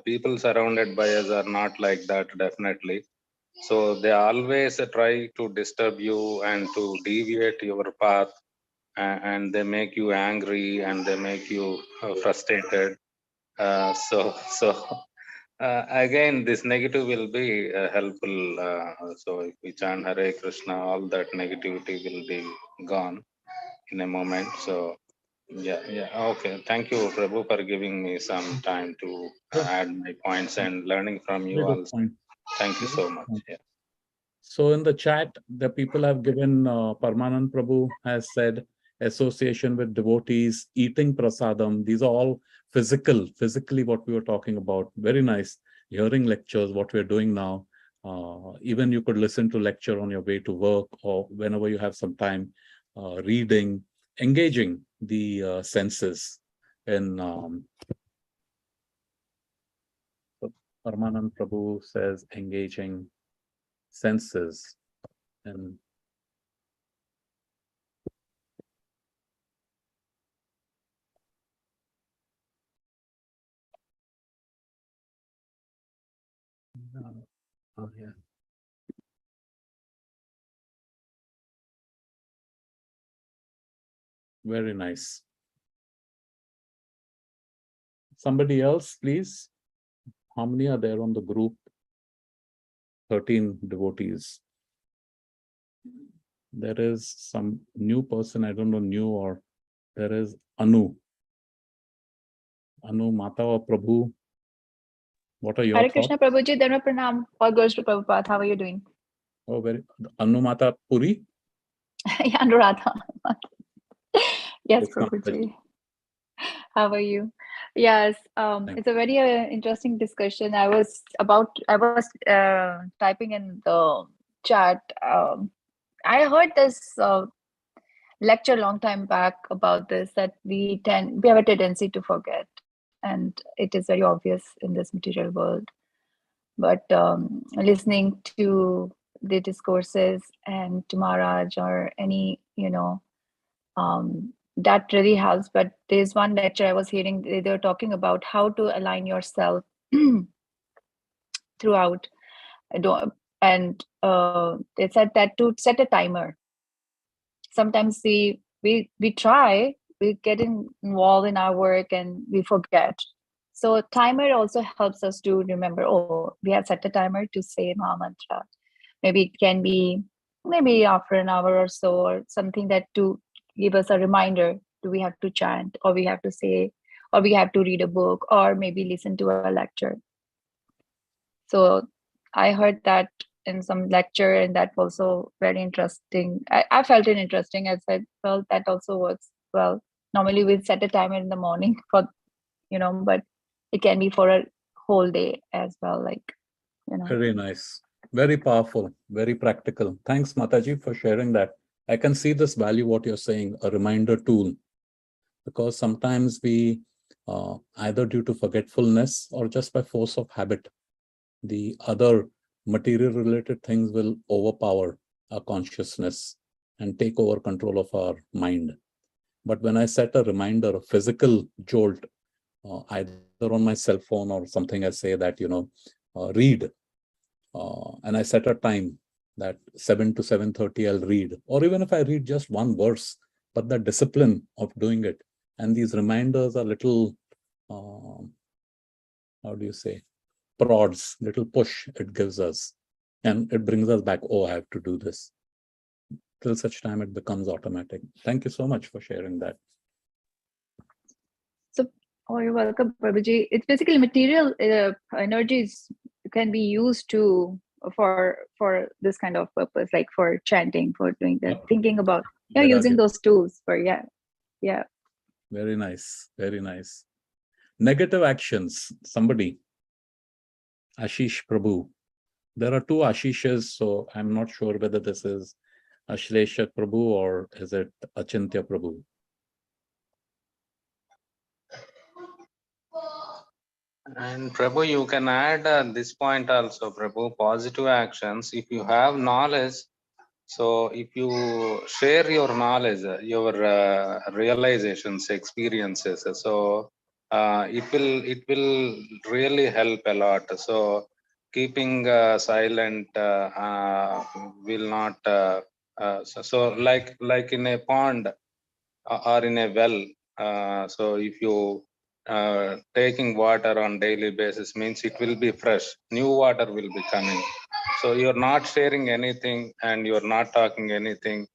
people surrounded by us are not like that, definitely. So they always try to disturb you and to deviate your path, and they make you angry and they make you frustrated. So again, this negative will be helpful. So if we chant Hare Krishna, all that negativity will be gone in a moment. So yeah. Okay. Thank you, Prabhu, for giving me some time to add my points and learning from you Very good also. point. Thank you so much. Yeah. So in the chat, the people have given, Parmanand Prabhu has said, association with devotees, eating prasadam. These are all physically what we were talking about. Very nice. Hearing lectures, what we're doing now. Even you could listen to lecture on your way to work or whenever you have some time, reading, engaging the senses. In Parmanand Prabhu says engaging senses. And oh, yeah. Very nice. Somebody else, please. How many are there on the group? 13 devotees. There is some new person, I don't know, new or there is Anu. Anu, Mata or Prabhu. What are your Hare thoughts? Krishna Prabhuji, Dharma Pranam. All goes to Prabhupada. How are you doing? Oh, very. Anu Mata Puri? Anuradha. Yes, It's not Prabhuji. How are you? Yes, Thank it's a very interesting discussion. I was typing in the chat. I heard this lecture long time back about this, that we have a tendency to forget, and it is very obvious in this material world. But listening to the discourses and to Maharaj or any, that really helps. But there's one lecture I was hearing, they were talking about how to align yourself throughout. And they said that to set a timer. Sometimes we try, we get involved in our work and we forget. So a timer also helps us to remember, oh, we have set a timer to say Maha Mantra. Maybe it can be maybe after an hour or so, or something that to give us a reminder, do we have to chant, or we have to say, or we have to read a book, or maybe listen to a lecture. So I heard that in some lecture, and that also very interesting. I felt it interesting. I said, well, that also works well. Normally we set a timer in the morning for, but it can be for a whole day as well. Very nice. Very powerful, very practical. Thanks, Mataji, for sharing that. I can see this value, what you're saying, a reminder tool, because sometimes we, either due to forgetfulness or just by force of habit, the other material related things will overpower our consciousness and take over control of our mind. But when I set a reminder, a physical jolt, either on my cell phone or something, I say that, read. And I set a time that 7 to 7:30 I'll read. Or even if I read just one verse, but the discipline of doing it. And these reminders are little, how do you say, prods, little push it gives us. And it brings us back, oh, I have to do this. Till such time it becomes automatic. Thank you so much for sharing that. So, oh, you're welcome, Prabhuji. It's basically material energies can be used for this kind of purpose, like for chanting, for doing that, thinking about, using those tools for, yeah. Very nice, very nice. Negative actions, somebody, Ashish Prabhu. There are two Ashishas, so I'm not sure whether this is Ashlesha Prabhu or is it Achintya Prabhu. And Prabhu, you can add this point also, Prabhu, positive actions. If you have knowledge, so if you share your knowledge, your realizations, experiences, so it will really help a lot. So keeping silent will not. So like in a pond or in a well. So if you taking water on daily basis means it will be fresh, new water will be coming. So you're not sharing anything and you're not talking anything,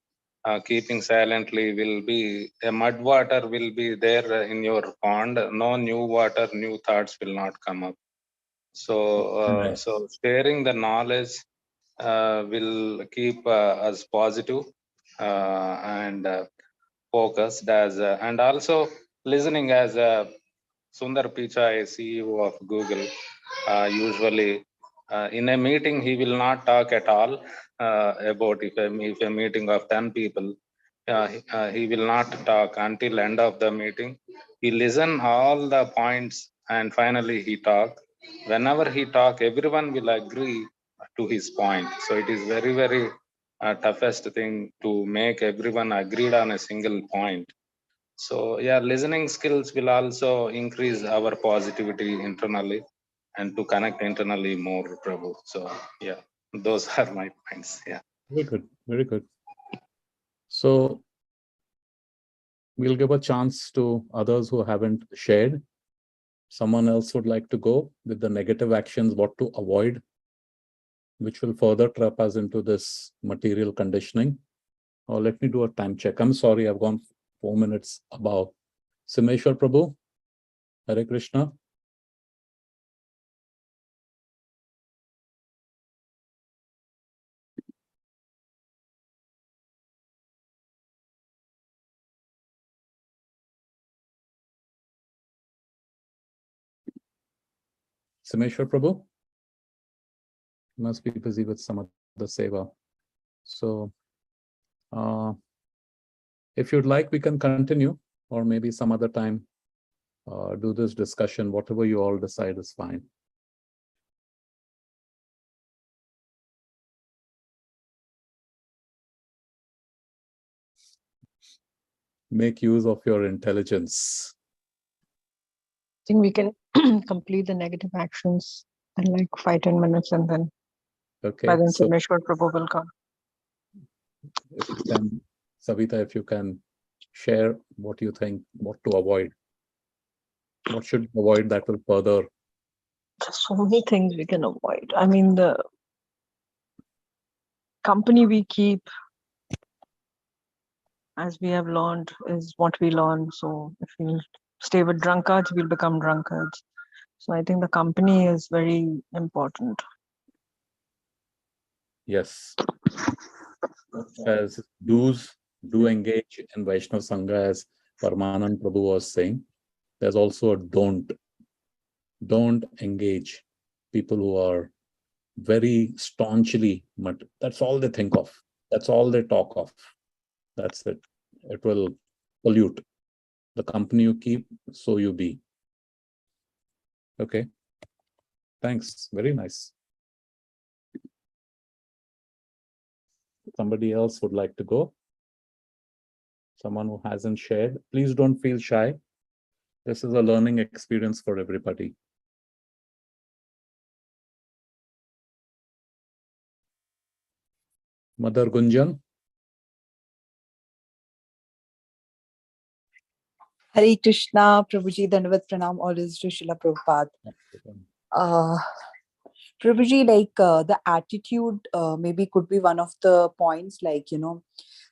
keeping silently will be a mud water will be there in your pond. No new water, new thoughts will not come up. So so sharing the knowledge will keep us positive and focused as and also listening as Sundar Pichai, CEO of Google, usually in a meeting he will not talk at all about if a meeting of 10 people, he will not talk until end of the meeting. He listen all the points and finally he talk. Whenever he talk, everyone will agree to his point. So it is very toughest thing to make everyone agreed on a single point. So yeah, listening skills will also increase our positivity internally and to connect internally more, Prabhu. So yeah, those are my points. Yeah. Very good, very good. So we'll give a chance to others who haven't shared. Someone else would like to go with the negative actions, what to avoid, which will further trap us into this material conditioning. Or let me do a time check. I'm sorry, I've gone 4 minutes above. Simeshwar Prabhu, Hare Krishna. Simeshwar Prabhu, you must be busy with some other seva. So if you'd like, we can continue, or maybe some other time do this discussion. Whatever you all decide is fine. Make use of your intelligence. I think we can complete the negative actions in like 5-10 minutes, and then Okay. by then So Simeshwar Prabhu will come. if you can, Savita, if you can share what you think, what to avoid. What should we avoid that will further? There's so many things we can avoid. I mean, the company we keep, as we have learned, is what we learn. So if we stay with drunkards, we'll become drunkards. So I think the company is very important. Yes. As do engage in Vaishnava Sangha, as Paramanand Prabhu was saying. There's also a don't engage people who are very staunchly, but that's all they think of. That's all they talk of. That's it. It will pollute. The company you keep, so you be. Okay. Thanks. Very nice. Somebody else would like to go? Someone who hasn't shared, please don't feel shy. This is a learning experience for everybody. Mother Gunjan. Hare Krishna, Prabhuji, Dandavat Pranam, always to Srila Prabhupada. Prabhuji, like the attitude maybe could be one of the points, like,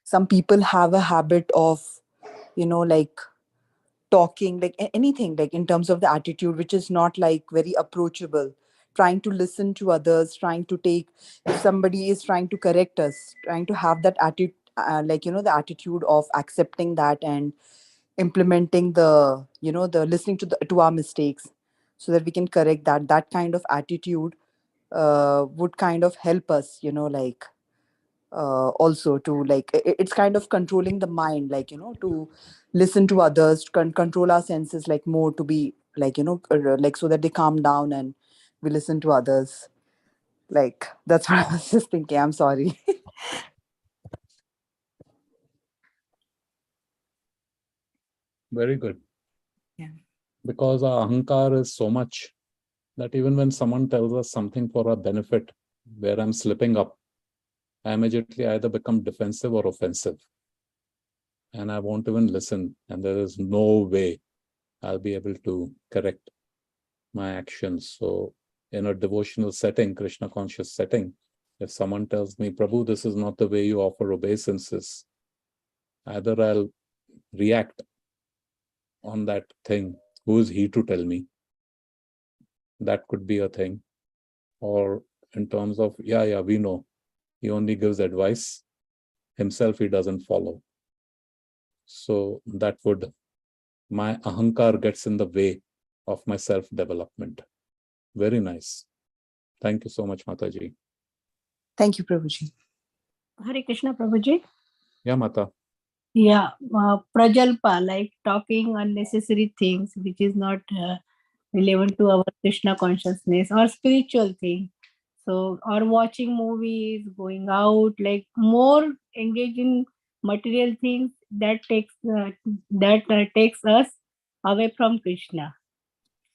some people have a habit of, like talking, like anything, like in terms of the attitude, which is not like very approachable, trying to listen to others, trying to take, if somebody is trying to correct us, trying to have that attitude, like, the attitude of accepting that and implementing the, the listening to our mistakes so that we can correct that kind of attitude would kind of help us, like also to like it's kind of controlling the mind, like, to listen to others, to control our senses, like more to be like, like so that they calm down and we listen to others. Like that's what I was just thinking. I'm sorry. Very good. Yeah. Because our ahankar is so much that even when someone tells us something for our benefit, where I'm slipping up, I immediately either become defensive or offensive. And I won't even listen. And there is no way I'll be able to correct my actions. So in a devotional setting, Krishna conscious setting, if someone tells me, Prabhu, this is not the way you offer obeisances, either I'll react on that thing. Who is he to tell me? That could be a thing. Or in terms of, yeah, we know. He only gives advice. Himself, he doesn't follow. So that would, my ahankar gets in the way of my self-development. Very nice. Thank you so much, Mataji. Thank you, Prabhuji. Hare Krishna, Prabhuji. Yeah, Mata. Yeah, prajalpa, like talking unnecessary things which is not relevant to our Krishna consciousness or spiritual thing. So, or watching movies, going out, like more engage in material things that takes us away from Krishna.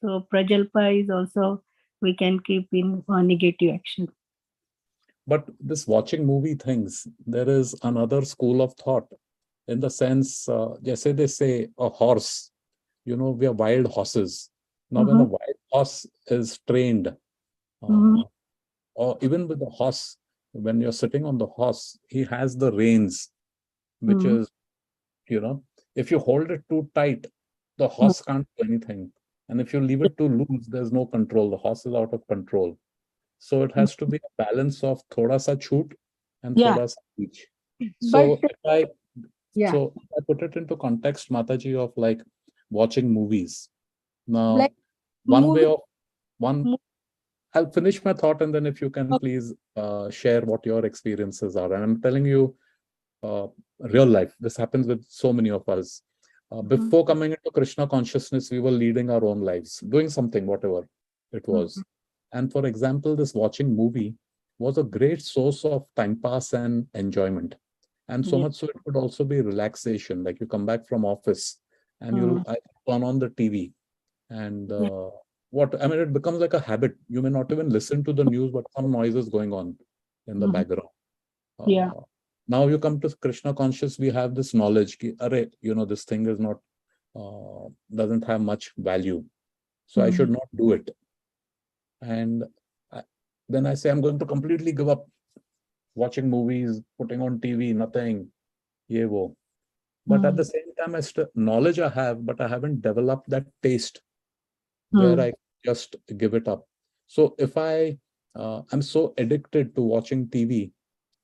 So, prajalpa is also we can keep in negative action. But this watching movie things, there is another school of thought in the sense, say they say a horse, we are wild horses. Now, when a wild horse is trained, or even with the horse, when you're sitting on the horse, he has the reins, which is, if you hold it too tight, the horse can't do anything. And if you leave it too loose, there's no control. The horse is out of control. So it has to be a balance of thoda sa choot and thoda sa reach. So if I put it into context, Mataji, of like watching movies. Now, Like I'll finish my thought, and then if you can please share what your experiences are. And I'm telling you, real life, this happens with so many of us. Before coming into Krishna consciousness, we were leading our own lives, doing something, whatever it was. And for example, this watching movie was a great source of time pass and enjoyment. And so much so it could also be relaxation. Like you come back from office and you'll turn on the TV and it becomes like a habit. You may not even listen to the news, but some noise is going on in the background. Now you come to Krishna conscious, we have this knowledge, this thing is not, doesn't have much value. So I should not do it. And then I say, I'm going to completely give up watching movies, putting on TV, nothing, ye wo. But at the same time, knowledge I have, but I haven't developed that taste where I just give it up. So if I'm so addicted to watching TV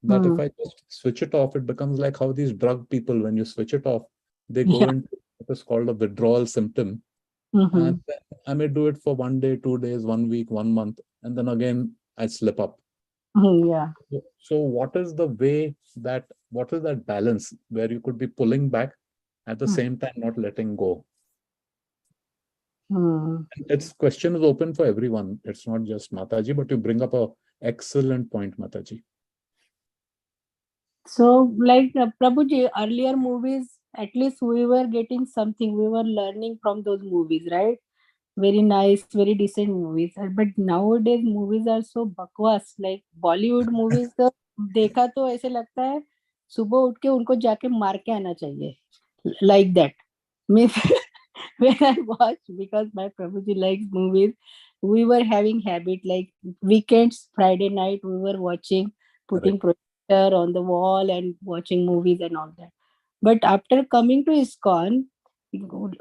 that if I just switch it off, it becomes like how these drug people, when you switch it off, they go into what is called a withdrawal symptom. And then I may do it for 1 day, 2 days, 1 week, 1 month, and then again I slip up. So what is that balance where you could be pulling back at the same time not letting go? Its question is open for everyone. It's not just Mataji, but you bring up a excellent point, Mataji. So, like Prabhuji, earlier movies, at least we were getting something, we were learning from those movies, right? Very nice, very decent movies. But nowadays movies are so bakwas. Like Bollywood movies, तो देखा तो ऐसे लगता है सुबह उठ के उनको जाके मार के आना चाहिए, like that. when I watched, because my Prabhuji likes movies, we were having habit like weekends, Friday night, we were watching, putting projector on the wall and watching movies and all that. But after coming to ISKCON,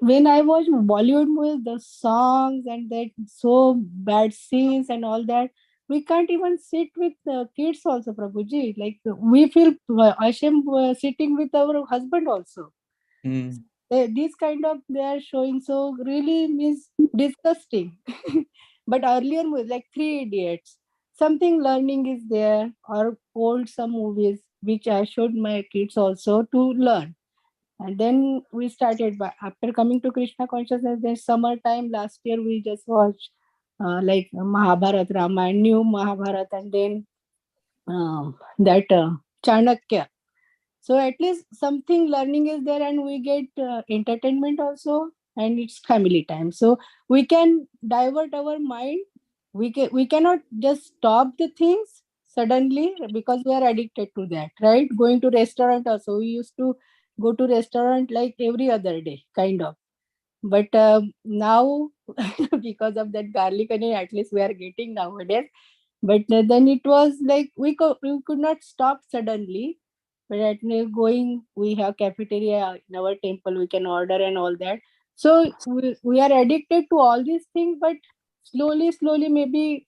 when I watch Bollywood movies, the songs and that so bad scenes and all that, we can't even sit with the kids also, Prabhuji. Like we feel ashamed sitting with our husband also. These kind of they are showing, so really means disgusting. But earlier movies like Three Idiots, something learning is there, or old some movies which I showed my kids also to learn. And then we started, but after coming to Krishna consciousness, then summertime last year we just watched like Mahabharat, Ramayana, new Mahabharat, and then that Chanakya. So at least something learning is there, and we get entertainment also, and it's family time. So we can divert our mind. We cannot just stop the things suddenly because we are addicted to that, right? Going to restaurant also, we used to go to restaurant like every other day, kind of. But now, because of that garlic onion, at least we are getting nowadays. But then it was like we could not stop suddenly. But at going, we have cafeteria in our temple, we can order and all that. So we are addicted to all these things, but slowly, maybe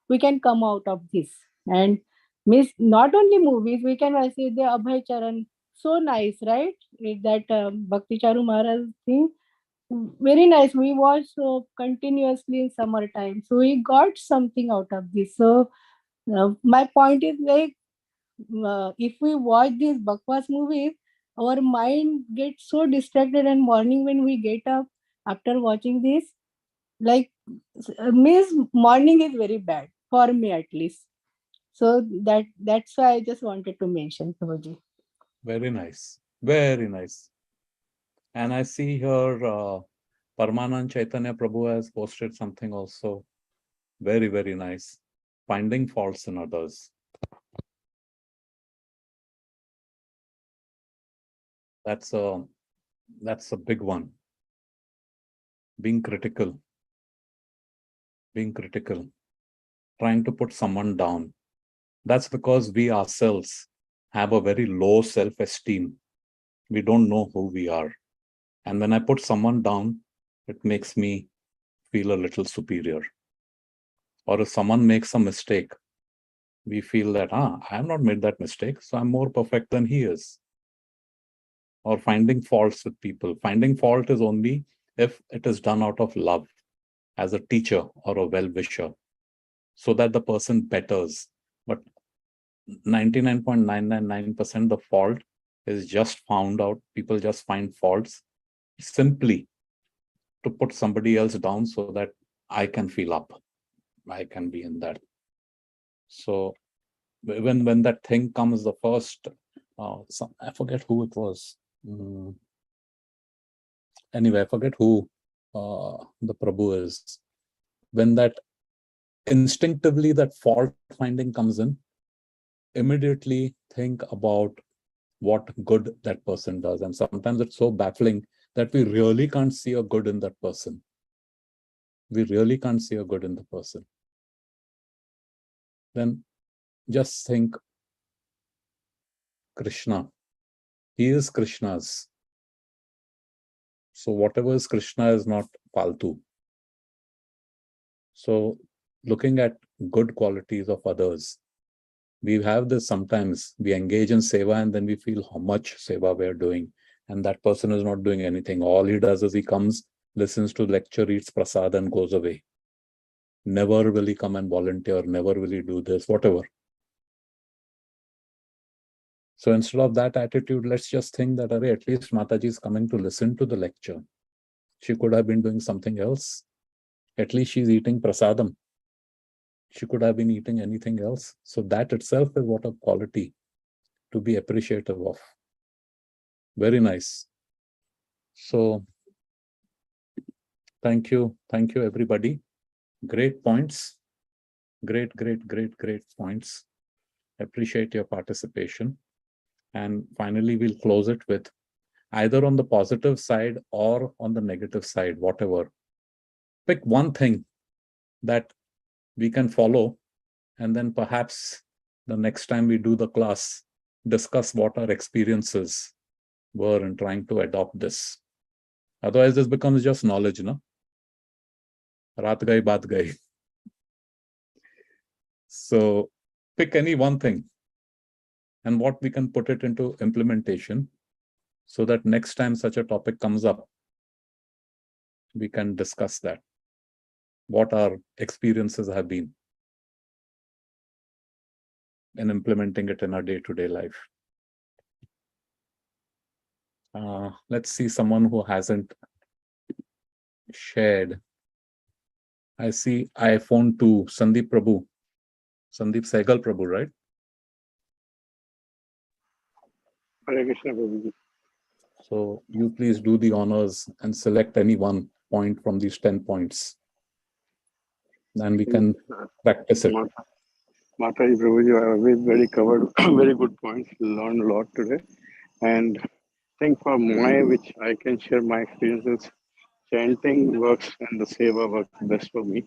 we can come out of this. And miss not only movies, we can say the Abhay Charan, so nice, right? That Bhakti Charu Maharaj thing, very nice. We watch so continuously in summertime, so we got something out of this. So my point is like, if we watch these bakwas movies, our mind gets so distracted, and morning when we get up after watching this, like means morning is very bad for me at least. So that's why I just wanted to mention, Prabhuji. Very nice. Very nice. And I see here Parmanand Chaitanya Prabhu has posted something also. Very, very nice. Finding faults in others. That's a big one. Being critical. Trying to put someone down. That's because we ourselves have a very low self-esteem. We don't know who we are. And when I put someone down, it makes me feel a little superior. Or if someone makes a mistake, we feel that, I have not made that mistake, so I'm more perfect than he is. Or finding faults with people. Finding fault is only if it is done out of love, as a teacher or a well-wisher, so that the person betters. But 99.999% the fault is just found out. People just find faults simply to put somebody else down so that I can feel up. I can be in that. So when that thing comes, the first, I forget who it was. Anyway, I forget who the Prabhu is. When that instinctively that fault finding comes in, immediately think about what good that person does. And sometimes it's so baffling that we really can't see a good in that person. We really can't see a good in the person. Then just think Krishna. He is Krishna's. So whatever is Krishna is not Paltu. So looking at good qualities of others, we have this sometimes, we engage in seva and then we feel how much seva we are doing. And that person is not doing anything. All he does is he comes, listens to lecture, eats prasad and goes away. Never will he come and volunteer, never will he do this, whatever. So instead of that attitude, let's just think that at least Mataji is coming to listen to the lecture. She could have been doing something else. At least she's eating prasadam. She could have been eating anything else. So that itself is what a quality to be appreciative of. Very nice. So thank you everybody. Great points. Great points. Appreciate your participation. And finally, we'll close it with either on the positive side or on the negative side, whatever. Pick one thing that we can follow, and then perhaps the next time we do the class, discuss what our experiences were in trying to adopt this. Otherwise, this becomes just knowledge, no? Raat gai, baat gai. So pick any one thing and what we can put it into implementation so that next time such a topic comes up, we can discuss that, what our experiences have been in implementing it in our day-to-day life. Let's see someone who hasn't shared. I see iPhone 2, Sandeep Prabhu. Sandeep Sehgal Prabhu, right? Hare Krishna, Prabhuji. So you please do the honors and select any one point from these 10 points. Then we can practice it. Mataji, Prabhuji, I always very covered, very good points. Learned a lot today. And I think for which I can share my experiences, chanting works and the seva works best for me.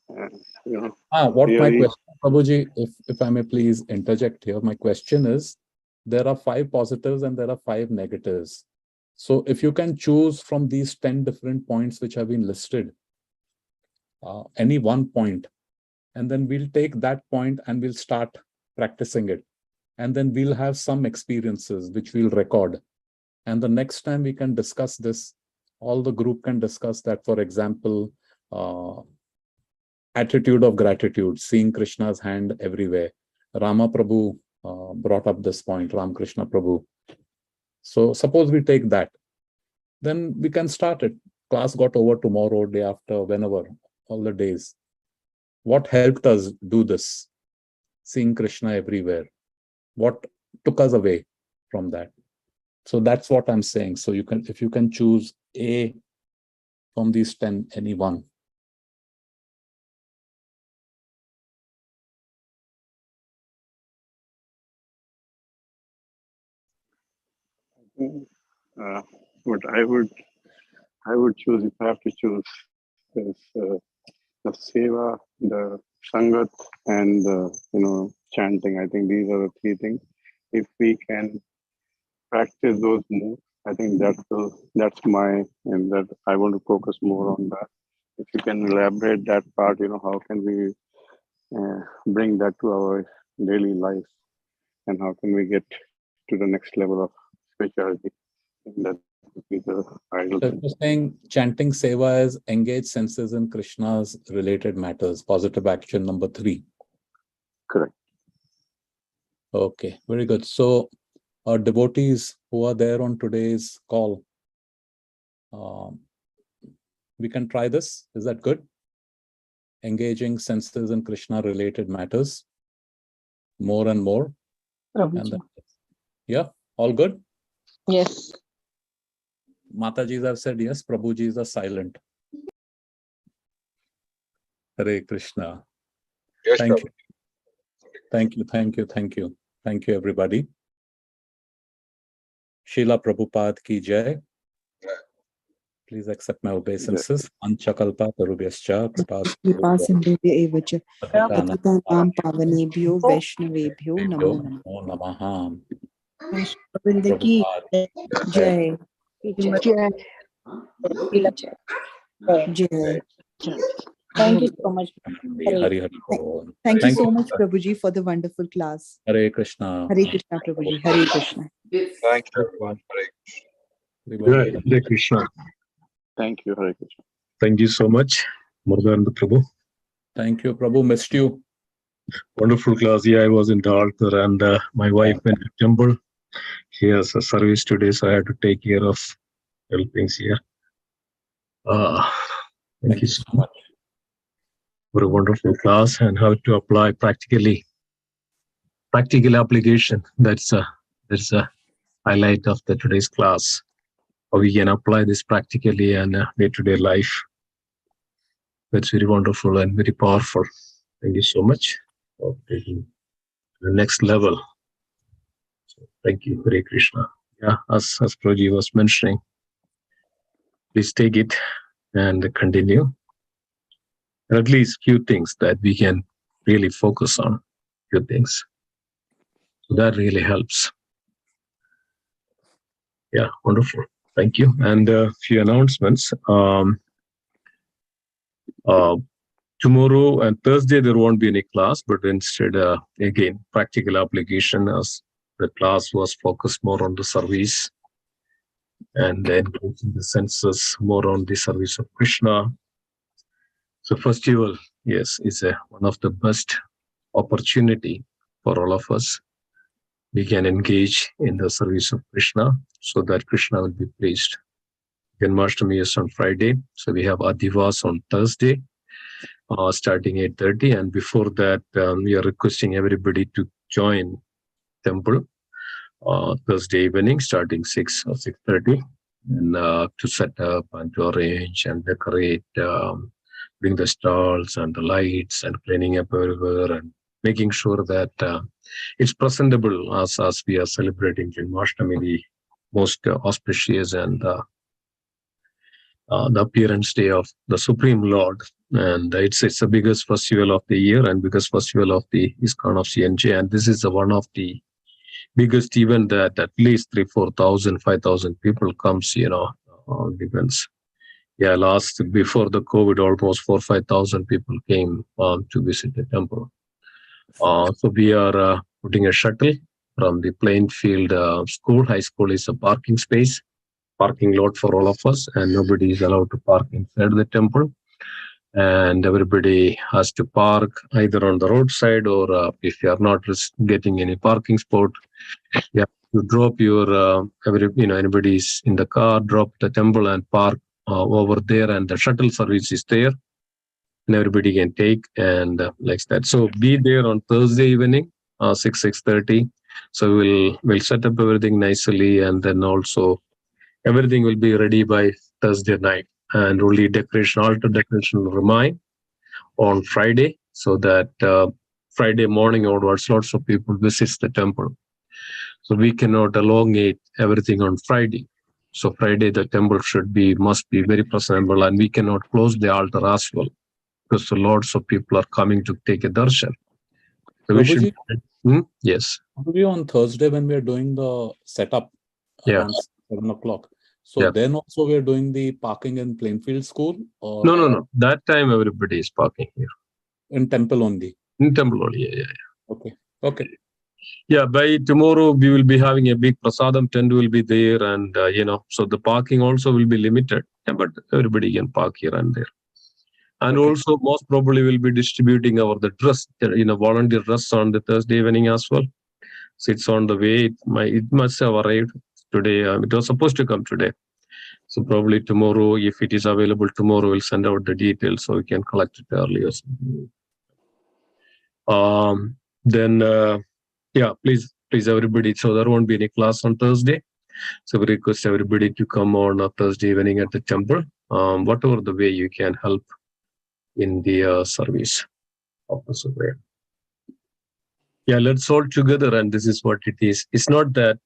What my question, Prabhuji, if I may please interject here, my question is, there are 5 positives and there are 5 negatives. So if you can choose from these 10 different points which have been listed, any one point, and then we'll take that point and we'll start practicing it. And then we'll have some experiences which we'll record. And the next time we can discuss this, all the group can discuss that. For example, attitude of gratitude, seeing Krishna's hand everywhere. Rama Prabhu brought up this point, Ram Krishna Prabhu. So suppose we take that, then we can start it. Class got over tomorrow, day after, whenever, all the days. What helped us do this? Seeing Krishna everywhere. What took us away from that? So that's what I'm saying. So you can, if you can choose a from these 10, any one. What I would choose, if I have to choose, is the seva, the sangat, and the chanting. I think these are the 3 things. If we can practice those more, I think that's my, and that I want to focus more on that. If you can elaborate that part, how can we bring that to our daily life, and how can we get to the next level of spirituality? That would be the ideal thing. You're saying chanting seva is engage senses in Krishna's related matters, positive action number 3. Correct. Okay, very good. So our devotees who are there on today's call, we can try this. Is that good? Engaging senses in Krishna related matters more and more. And then, yeah, all good? Yes. Matajis have said yes, Prabhujis are silent. Hare Krishna. Yes, Thank Prabhu. you. Thank you, thank you, thank you. Thank you, everybody. Srila Prabhupada ki jai. Please accept my obeisances. Anchakalpa tarubhyascha कृपासिन्धुभ्य एव च पतितानां पावनेभ्यो वैष्णवेभ्यो नमो नमः। नमः। Govinda ki जय जय। Thank you so much. Hari Hari Bol. Thank you so much, Prabhuji, for the wonderful class. Hare Krishna. Hare Krishna, Prabhuji. Hare Krishna. Thank you, everyone. Hare Krishna. Thank you, Hare Krishna. Thank you so much, Murgananda Prabhu. Thank you, Prabhu. Missed you. Wonderful class. Yeah, I was in Daltar and my wife went to temple. He has a service today, so I had to take care of things here. Thank you so much for a wonderful class and how to apply practically. Practical application. That's a highlight of the today's class. How we can apply this practically in day-to-day life. That's very wonderful and very powerful. Thank you so much for taking the next level. So thank you, Hare Krishna. Yeah, as Proji was mentioning, please take it and continue. At least few things that we can really focus on, few things. So that really helps. Yeah, wonderful. Thank you. And a few announcements. Tomorrow and Thursday, there won't be any class, but instead, again, practical application, as the class was focused more on the service and engaging the senses more on the service of Krishna. So festival, yes, is one of the best opportunity for all of us. We can engage in the service of Krishna so that Krishna will be pleased. Janmashtami is on Friday, so we have Adivas on Thursday, starting 8:30, and before that, we are requesting everybody to join temple Thursday evening, starting 6 or 6:30, and to set up and to arrange and decorate, bring the stalls and the lights and cleaning up everywhere and making sure that it's presentable as we are celebrating Janmashtami, the most auspicious and the appearance day of the Supreme Lord. And it's the biggest festival of the year and biggest festival of the ISKCON of CNJ. And this is one of the biggest event that at least 3,000, 4,000, 5,000 people comes, depends. Yeah, before the COVID, almost 4,000-5,000 people came to visit the temple. So we are putting a shuttle from the Plainfield School. High school is a parking space, parking lot for all of us, and nobody is allowed to park inside the temple. And everybody has to park either on the roadside or if you are not getting any parking spot, you have to drop your anybody's in the car, drop the temple and park over there, and the shuttle service is there, and everybody can take and like that. So be there on Thursday evening, 6:30. So we'll set up everything nicely, and then also everything will be ready by Thursday night, and only altar decoration will remain on Friday, so that Friday morning onwards, lots of people visits the temple. So we cannot elongate everything on Friday. So Friday the temple must be very presentable, and we cannot close the altar as well, because lots of people are coming to take a darshan. So we should. Yes. Maybe on Thursday when we are doing the setup around 7 o'clock. So then also we are doing the parking in Plainfield School? Or No. That time everybody is parking here. In temple only? In temple only, yeah. Okay. Yeah, by tomorrow we will be having a big prasadam tent will be there, and so the parking also will be limited. Yeah, but everybody can park here and there. And also most probably we'll be distributing the dress, volunteer dress on the Thursday evening as well. So it's on the way. It must have arrived today. It was supposed to come today. So probably tomorrow, if it is available tomorrow, we'll send out the details so we can collect it early or something. Then, please everybody. So there won't be any class on Thursday. So we request everybody to come on a Thursday evening at the temple. Whatever the way you can help in the service of the Supreme. Yeah, let's all together, and this is what it is. It's not that,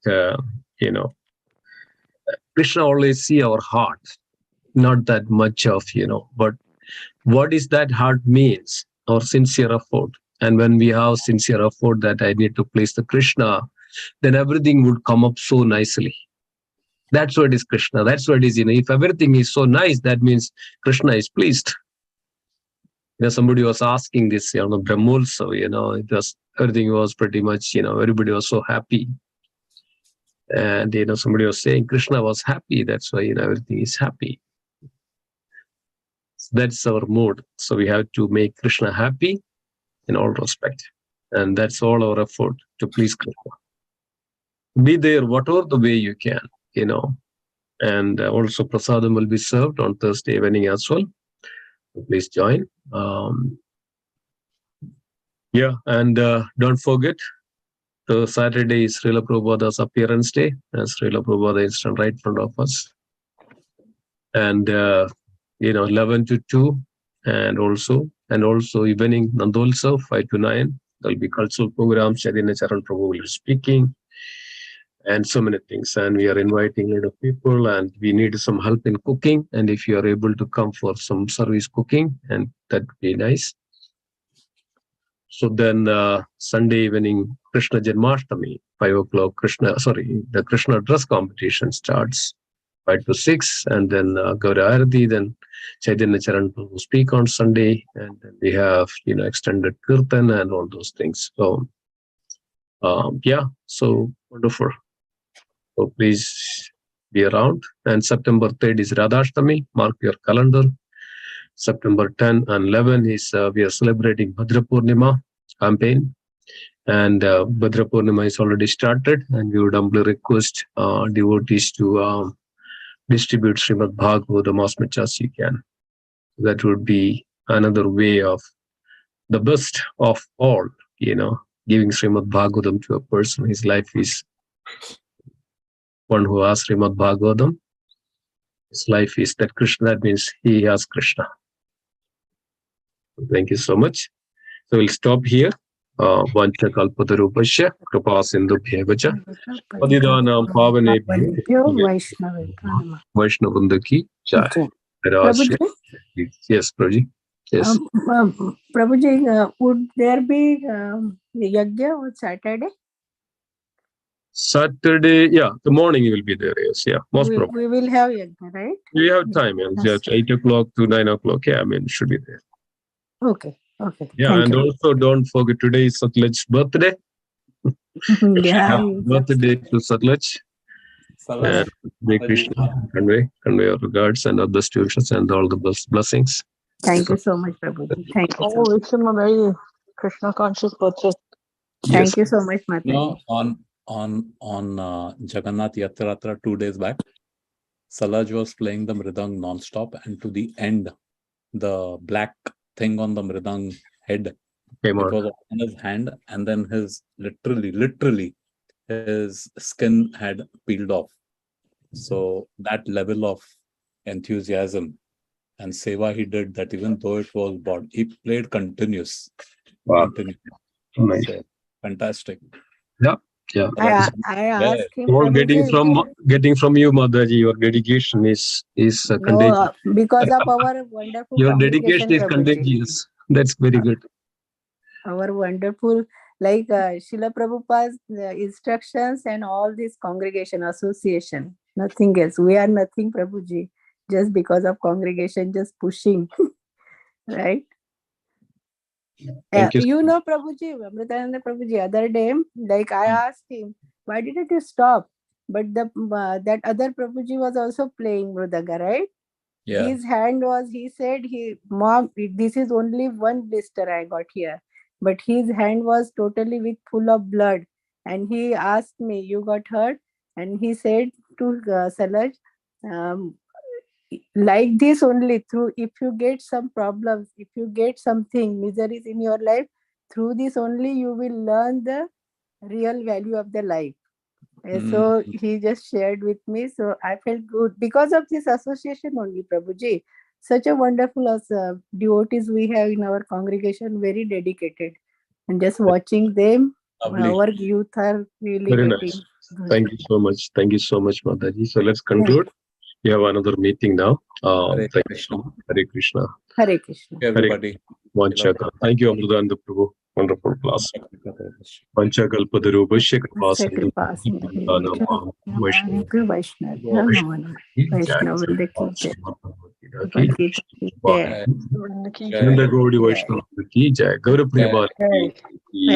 Krishna always see our heart, not that much of, but what is that heart means, our sincere effort. And when we have sincere effort that I need to please the Krishna, then everything would come up so nicely. That's what is Krishna. That's what is, if everything is so nice, that means Krishna is pleased. Somebody was asking this, Brahmotsav, everything was pretty much, everybody was so happy. And, somebody was saying Krishna was happy. That's why, everything is happy. So that's our mood. So we have to make Krishna happy in all respect. And that's all our effort to please Krishna. Be there whatever the way you can, And also prasadam will be served on Thursday evening as well. So please join. And don't forget, the Saturday is Srila Prabhupada's appearance day, as Srila Prabhupada is right in front of us. And 11 to 2, and also evening Nandolsav 5 to 9. There'll be cultural programs. Chaitanya Charan Prabhu will be speaking. and so many things. And we are inviting a lot of people, and we need some help in cooking. And if you are able to come for some service cooking, and that would be nice. So then Sunday evening, Krishna Janmashtami, 5 o'clock, the Krishna dress competition starts 5 to 6, and then Gaura Arati, then Chaitanya Charan will speak on Sunday, and then we have, extended Kirtan and all those things. So, so wonderful. So please be around. And September 3rd is Radhashtami, mark your calendar. September 10 and 11 is we are celebrating Bhadra Purnima campaign, and Bhadra Purnima is already started, and we would humbly request devotees to distribute Srimad Bhagavatam as much as you can. That would be another way of the best of all, giving Srimad Bhagavatam to a person. His life is one who has Srimad Bhagavatam. His life is that Krishna. That means he has Krishna. Thank you so much. So we'll stop here. Vancha kalpatarupasya kripa sindhubhyeva cha patidanam pavanebhyo Vaishnavanda ki jai. Prabhuji? Yes, Prabhuji. Yes. Prabhuji, would there be yajna on Saturday? Saturday, the morning you will be there. Yes, most probably. We will have yajna, right? We have time, just 8 o'clock to 9 o'clock. Should be there. Okay. Yeah, and also don't forget today is Satlaj's birthday. Happy birthday to Satlaj. And may Krishna convey our regards and our best wishes and all the blessings. Thank you so much, Prabhuji. Thank you. Oh, wish him a very Krishna conscious birthday. Thank you so much, Mataji. On Jagannath Yatra 2 days back, Salaj was playing the mridang non-stop, and to the end, the black thing on the mridang head was on his hand, and then his literally his skin had peeled off. So that level of enthusiasm and seva he did, that even though it was bought, he played continuous. Wow. Nice. So, fantastic. Yeah. I asked him. All getting from you, Mataji, your dedication is contagious. Because of our wonderful your dedication is contagious. That's very good. Our wonderful, like Srila Prabhupada's instructions and all this congregation association, nothing else. We are nothing, Prabhuji, just because of congregation, just pushing, right? You know, Prabhuji, Amritananda Prabhuji, other day, like I asked him, why didn't you stop? But that other Prabhuji was also playing Mridanga, right? Yeah. His hand was, he said, Mom, this is only one blister I got here. But his hand was totally with full of blood. And he asked me, you got hurt? And he said to Salaj, like this only, through, if you get some problems, if you get something, miseries in your life, through this only you will learn the real value of the life. So he just shared with me. So I felt good because of this association only, Prabhuji. Such a wonderful devotees we have in our congregation, very dedicated. And just watching them, our youth are really very getting nice. Thank you so much. Thank you so much, Mataji. So let's conclude. We have another meeting now. Hare Krishna. Hare Krishna. Hare Krishna. Everybody. Vanchaka. Thank you, Amritananda Prabhu. Wonderful class. Vanchakalpatarubhashya Vaishnava.